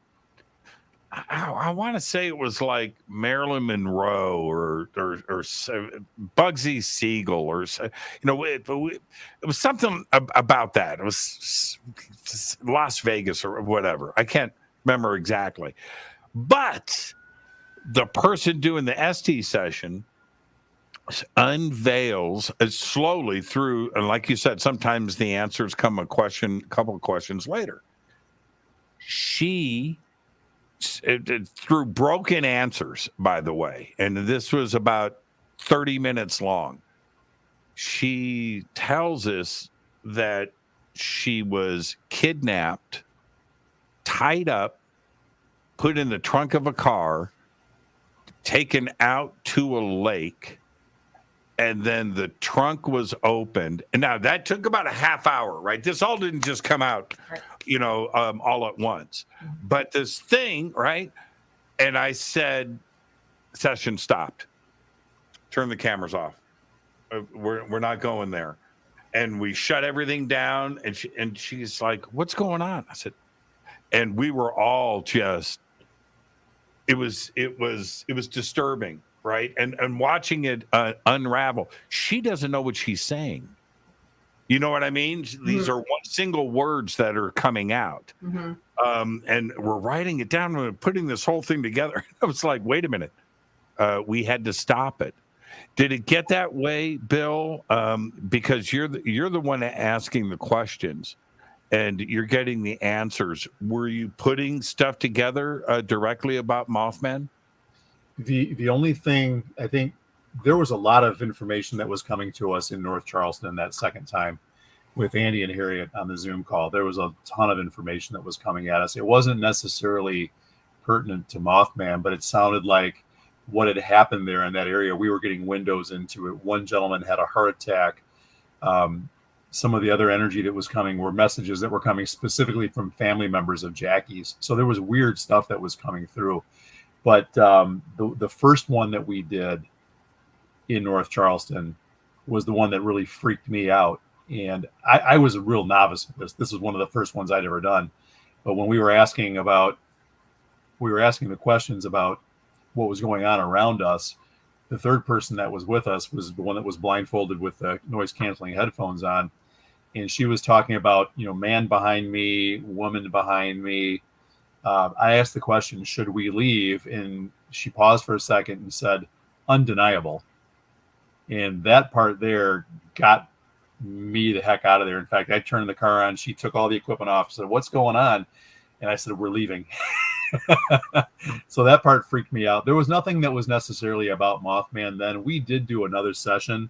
I want to say it was like Marilyn Monroe or Bugsy Siegel, or it was something about that. It was Las Vegas or whatever. I can't remember exactly. But the person doing the ST session unveils slowly through, and like you said, sometimes the answers come a couple of questions later. She, through broken answers, by the way, and this was about 30 minutes long, she tells us that she was kidnapped, tied up, put in the trunk of a car, taken out to a lake, and then the trunk was opened. And now that took about a half hour, right? This all didn't just come out, all at once. But this thing, right? And I said, session stopped. Turn the cameras off. We're not going there. And we shut everything down. And she's like, what's going on? I said, and we were all just, it was disturbing. Right. And watching it unravel. She doesn't know what she's saying. You know what I mean? Mm-hmm. These are single words that are coming out. Mm-hmm. And we're writing it down and putting this whole thing together. I was like, wait a minute. We had to stop it. Did it get that way, Bill? Because you're the one asking the questions and you're getting the answers. Were you putting stuff together directly about Mothman? The only thing, I think there was a lot of information that was coming to us in North Charleston that second time. with Andy and Harriet on the Zoom call, there was a ton of information that was coming at us. It wasn't necessarily pertinent to Mothman, but it sounded like what had happened there in that area. We were getting windows into it. One gentleman had a heart attack. Some of the other energy that was coming were messages that were coming specifically from family members of Jackie's. So there was weird stuff that was coming through. But the first one that we did in North Charleston was the one that really freaked me out. And I was a real novice at this. This was one of the first ones I'd ever done. But when we were asking the questions about what was going on around us, the third person that was with us was the one that was blindfolded with the noise canceling headphones on. And she was talking about, man behind me, woman behind me. I asked the question, should we leave? And she paused for a second and said, undeniable. And that part there got me the heck out of there. In fact, I turned the car on. She took all the equipment off, said, what's going on? And I said, we're leaving. So that part freaked me out. There was nothing that was necessarily about Mothman then. We did do another session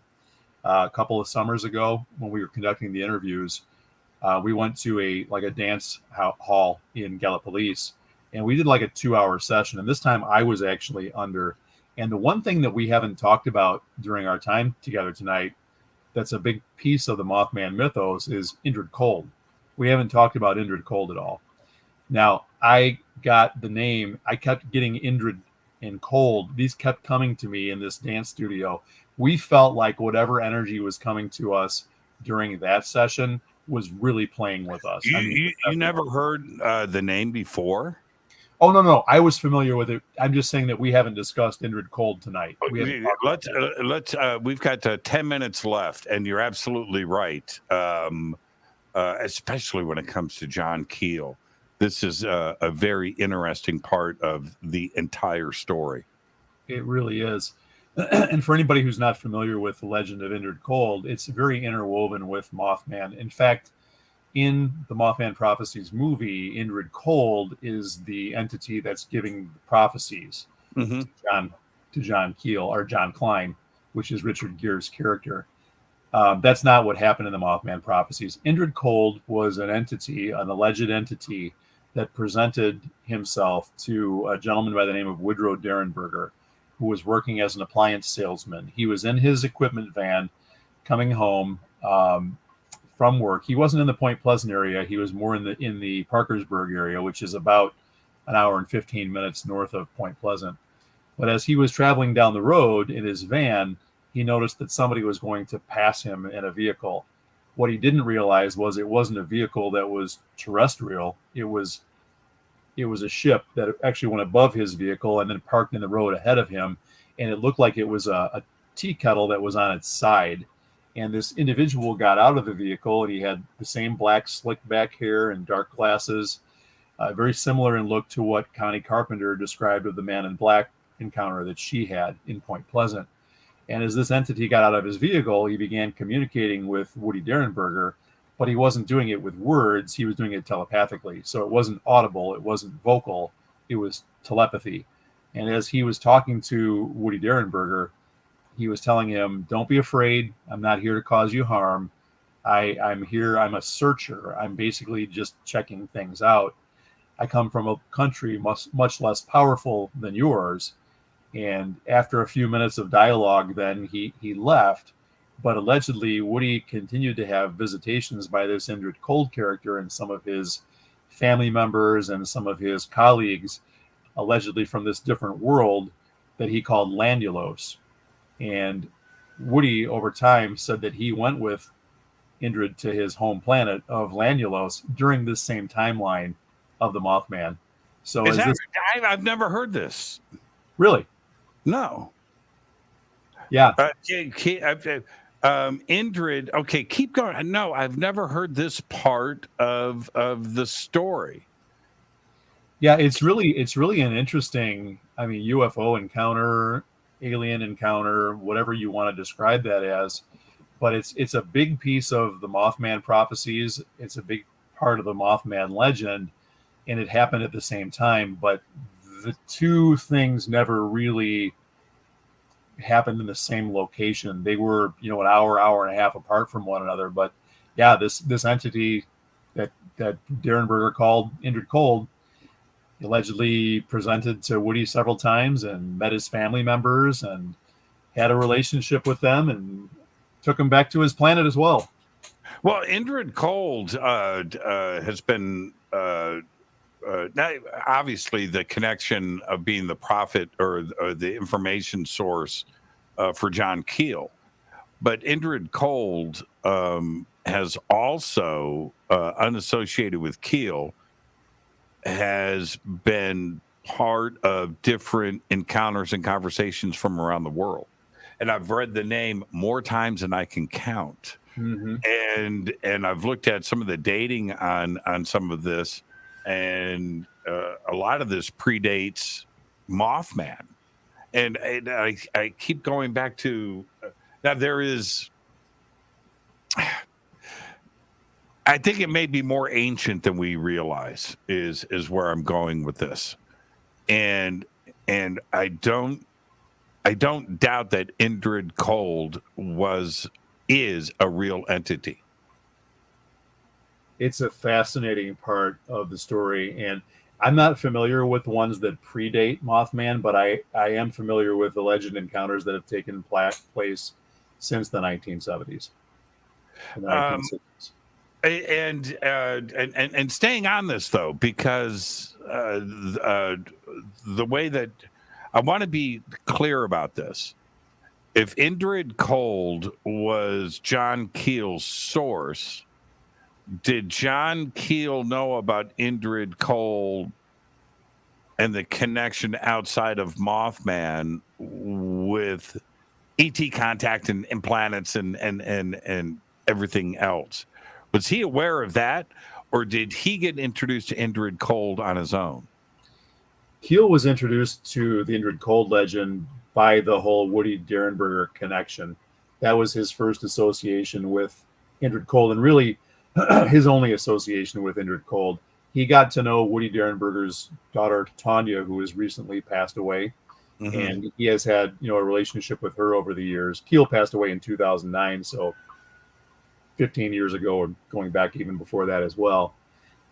a couple of summers ago when we were conducting the interviews. We went to a dance hall in Gallipolis, and we did like a 2-hour session. And this time I was actually under. And the one thing that we haven't talked about during our time together tonight that's a big piece of the Mothman mythos is Indrid Cold. We haven't talked about Indrid Cold at all. Now, I got the name. I kept getting Indrid and Cold. These kept coming to me in this dance studio. We felt like whatever energy was coming to us during that session was really playing with us. You never heard the name before? Oh, no. I was familiar with it. I'm just saying that we haven't discussed Indrid Cold tonight. We've got 10 minutes left, and you're absolutely right, especially when it comes to John Keel. This is a very interesting part of the entire story. It really is. And for anybody who's not familiar with the legend of Indrid Cold, it's very interwoven with Mothman. In fact, in the Mothman Prophecies movie, Indrid Cold is the entity that's giving prophecies to John Keel, or John Klein, which is Richard Gere's character. That's not what happened in the Mothman Prophecies. Indrid Cold was an alleged entity that presented himself to a gentleman by the name of Woodrow Derenberger, who was working as an appliance salesman. He was in his equipment van coming home from work. He wasn't in the Point Pleasant area. He was more in the Parkersburg area, which is about an hour and 15 minutes north of Point Pleasant. But as he was traveling down the road in his van, he noticed that somebody was going to pass him in a vehicle. What he didn't realize was it wasn't a vehicle that was terrestrial. It was a ship that actually went above his vehicle and then parked in the road ahead of him. And it looked like it was a tea kettle that was on its side. And this individual got out of the vehicle, and he had the same black slick back hair and dark glasses, very similar in look to what Connie Carpenter described of the Man in Black encounter that she had in Point Pleasant. And as this entity got out of his vehicle, he began communicating with Woody Derenberger, but he wasn't doing it with words. He was doing it telepathically. So it wasn't audible. It wasn't vocal. It was telepathy. And as he was talking to Woody Derenberger, he was telling him, don't be afraid. I'm not here to cause you harm. I'm here. I'm a searcher. I'm basically just checking things out. I come from a country much less powerful than yours. And after a few minutes of dialogue, then he left. But allegedly, Woody continued to have visitations by this Indrid Cold character and some of his family members and some of his colleagues, allegedly from this different world that he called Landulos. And Woody, over time, said that he went with Indrid to his home planet of Landulos during this same timeline of the Mothman. So I've never heard this. Really? No. Yeah. Indrid. Okay, keep going. No, I've never heard this part of the story. Yeah, it's really an interesting, UFO encounter, alien encounter, whatever you want to describe that as. But it's a big piece of the Mothman Prophecies. It's a big part of the Mothman legend, and it happened at the same time. But the two things never really happened in the same location. They were, an hour and a half apart from one another. But yeah, this entity that Derenberger called Indrid Cold allegedly presented to Woody several times and met his family members and had a relationship with them and took him back to his planet as well. Well, Indrid Cold has been now, obviously the connection of being the prophet or the information source for John Keel, but Indrid Cold has also, unassociated with Keel, has been part of different encounters and conversations from around the world. And I've read the name more times than I can count. Mm-hmm. And I've looked at some of the dating on some of this, and a lot of this predates Mothman. And I keep going back to now there is, I think it may be more ancient than we realize is where I'm going with this. And I don't doubt that Indrid Cold is a real entity. It's a fascinating part of the story, and I'm not familiar with ones that predate Mothman, but I am familiar with alleged encounters that have taken place since the 1970s. The 1960s. And staying on this though, because the way that I want to be clear about this, if Indrid Cold was John Keel's source, did John Keel know about Indrid Cold and the connection outside of Mothman with ET contact and planets and everything else? Was he aware of that, or did he get introduced to Indrid Cold on his own? Keel was introduced to the Indrid Cold legend by the whole Woody Derenberger connection. That was his first association with Indrid Cold, and really his only association with Indrid Cold. He got to know Woody Derenberger's daughter, Tanya, who has recently passed away. Mm-hmm. And he has had, a relationship with her over the years. Keel passed away in 2009, so 15 years ago, or going back even before that as well.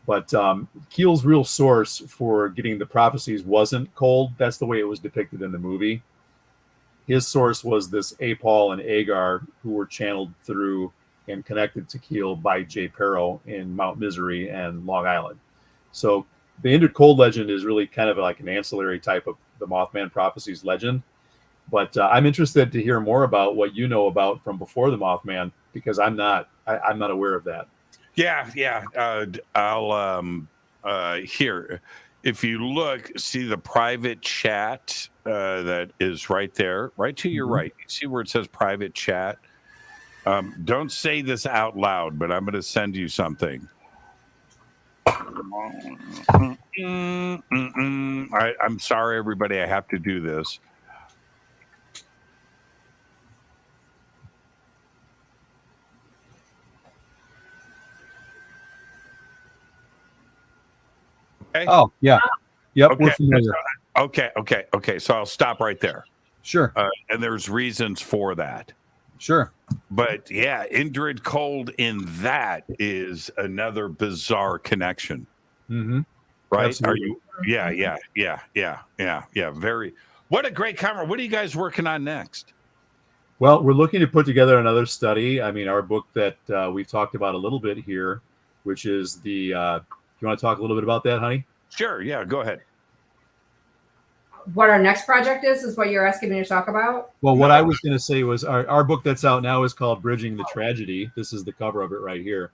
But Keel's real source for getting the prophecies wasn't Cold. That's the way it was depicted in the movie. His source was this Apol and Agar, who were channeled through and connected to Keel by Jay Perro in Mount Misery and Long Island. So the Indrid Cold legend is really kind of like an ancillary type of the Mothman Prophecies legend. But I'm interested to hear more about what you know about from before the Mothman, because I'm not aware of that. Yeah. I'll here. If you look, see the private chat that is right there, right to your right. You see where it says private chat? Don't say this out loud, but I'm going to send you something. I'm sorry, everybody. I have to do this. Okay. Oh, yeah. Yep, okay. We're familiar. Okay. So I'll stop right there. Sure. And there's reasons for that. Sure. But yeah, Indrid Cold in that is another bizarre connection. Mm-hmm. Right? Absolutely. Are you? Yeah. Very. What a great camera. What are you guys working on next? Well, we're looking to put together another study. I mean, our book that we've talked about a little bit here, which is the you want to talk a little bit about that, honey? Sure. Yeah, go ahead. What our next project is what you're asking me to talk about? Well, what I was going to say was our book that's out now is called Bridging the Tragedy. This is the cover of it right here.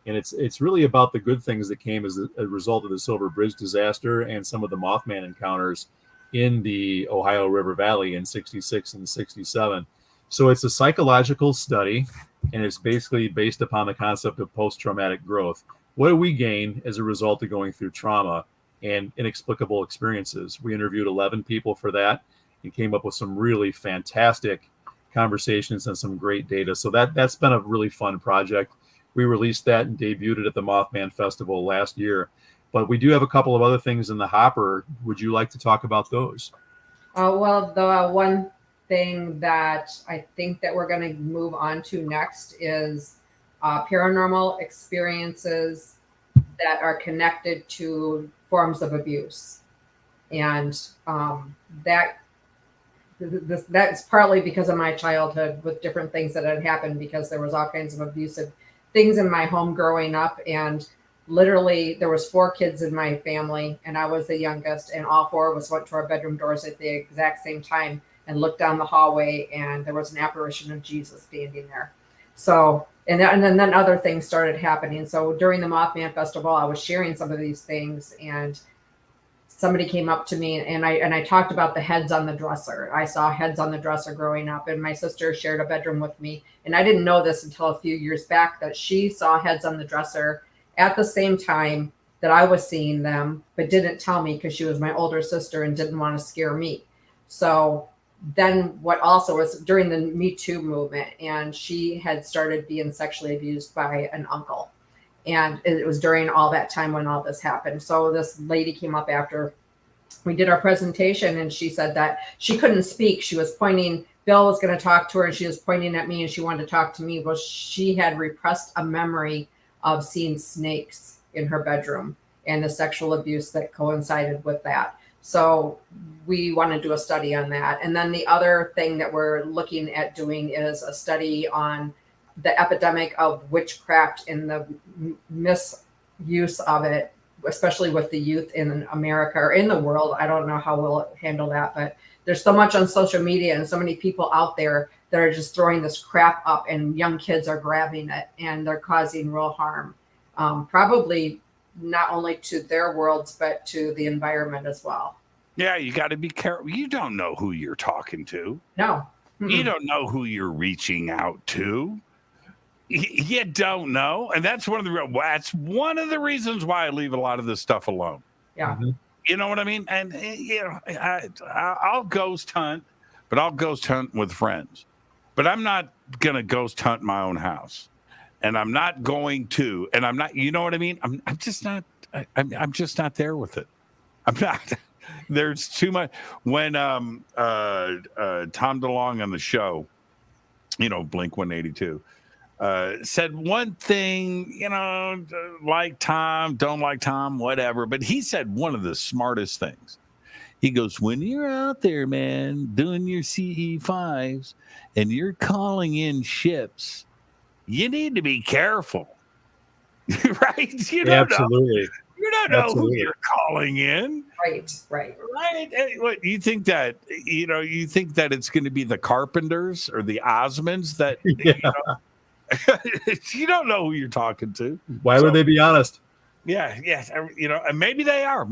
And it's really about the good things that came as a result of the Silver Bridge disaster and some of the Mothman encounters in the Ohio River Valley in 66 and 67. So it's a psychological study, and it's basically based upon the concept of post-traumatic growth. What do we gain as a result of going through trauma and inexplicable experiences? We interviewed 11 people for that and came up with some really fantastic conversations and some great data. So that's been a really fun project. We released that and debuted it at the Mothman Festival last year. But we do have a couple of other things in the hopper. Would you like to talk about those? Well, the one thing that I think that we're going to move on to next is paranormal experiences that are connected to forms of abuse. And that's partly because of my childhood with different things that had happened, because there was all kinds of abusive things in my home growing up. And literally there was 4 kids in my family and I was the youngest, and all 4 of us went to our bedroom doors at the exact same time and looked down the hallway, and there was an apparition of Jesus standing there. So, and then other things started happening. So during the Mothman Festival, I was sharing some of these things, and somebody came up to me and I talked about the heads on the dresser. I saw heads on the dresser growing up, and my sister shared a bedroom with me. And I didn't know this until a few years back, that she saw heads on the dresser at the same time that I was seeing them, but didn't tell me because she was my older sister and didn't want to scare me. So then what also was during the Me Too movement, and she had started being sexually abused by an uncle. And it was during all that time when all this happened. So this lady came up after we did our presentation, and she said that she couldn't speak. She was pointing, Bill was going to talk to her, and she was pointing at me and she wanted to talk to me. Well, she had repressed a memory of seeing snakes in her bedroom and the sexual abuse that coincided with that. So we want to do a study on that. And then the other thing that we're looking at doing is a study on the epidemic of witchcraft and the misuse of it, especially with the youth in America or in the world. I don't know how we'll handle that, but there's so much on social media and so many people out there that are just throwing this crap up, and young kids are grabbing it and they're causing real harm. Probably not only to their worlds, but to the environment as well. Yeah, you got to be careful. You don't know who you're talking to. No. Mm-mm. You don't know who you're reaching out to. You don't know, and that's one of the reasons why I leave a lot of this stuff alone. Yeah, you know what I mean. And you know, I'll ghost hunt, but I'll ghost hunt with friends. But I'm not gonna ghost hunt my own house, and I'm not going to. And I'm not. You know what I mean? I'm just not. I'm just not there with it. I'm not. There's too much. When Tom DeLonge on the show, you know, Blink 182. Said one thing, you know, like Tom, don't like Tom, whatever. But he said one of the smartest things. He goes, when you're out there, man, doing your CE5s and you're calling in ships, you need to be careful. Right? You don't Absolutely. know. You don't know Absolutely. who you're calling in. Right. What you think that, you know, you think that it's going to be the Carpenters or the Osmonds that, Yeah. you know, you don't know who you're talking to. Why would they be honest? Yeah, you know, and maybe they are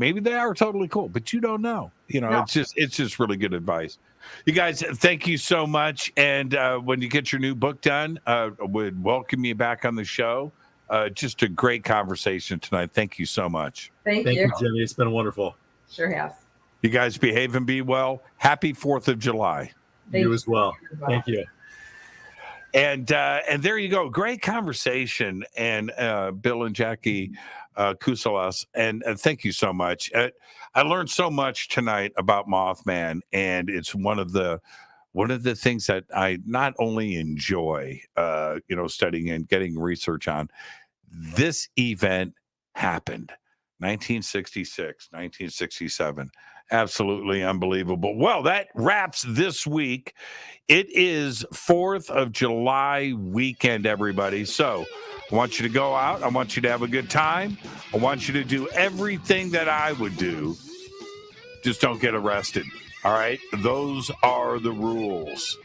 totally cool, but you don't know. You know, No. it's just really good advice. You guys, thank you so much. And when you get your new book done, would welcome you back on the show. Just a great conversation tonight. Thank you so much. Thank Thank you. you, Jimmy. It's been wonderful. Sure has. You guys behave and be well. Happy 4th of July. Thank You as well. Thank you. And there you go. Great conversation. And Bill and Jackie Kousoulas. And thank you so much. I learned so much tonight about Mothman, and it's one of the things that I not only enjoy, you know, studying and getting research on. This event happened 1966, 1967. Absolutely unbelievable. Well, that wraps this week. It is 4th of July weekend, everybody. So I want you to go out. I want you to have a good time. I want you to do everything that I would do. Just don't get arrested. All right? Those are the rules.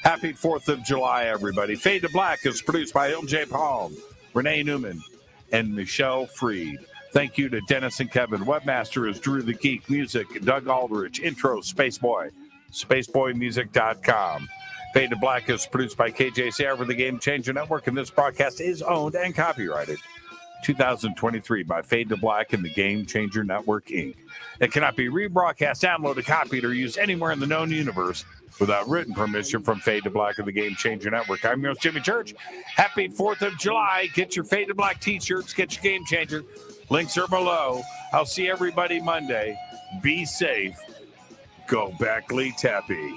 Happy 4th of July, everybody. Fade to Black is produced by LJ Palm, Renee Newman, and Michelle Freed. Thank you to Dennis and Kevin. Webmaster is Drew the Geek. Music, Doug Aldrich. Intro, Spaceboy. SpaceboyMusic.com. Fade to Black is produced by KJ Sayre for the Game Changer Network, and this broadcast is owned and copyrighted 2023 by Fade to Black and the Game Changer Network, Inc. It cannot be rebroadcast, downloaded, copied, or used anywhere in the known universe without written permission from Fade to Black and the Game Changer Network. I'm your host, Jimmy Church. Happy 4th of July. Get your Fade to Black t-shirts. Get your Game Changer. Links are below. I'll see everybody Monday. Be safe. Go back, Lee Tappy.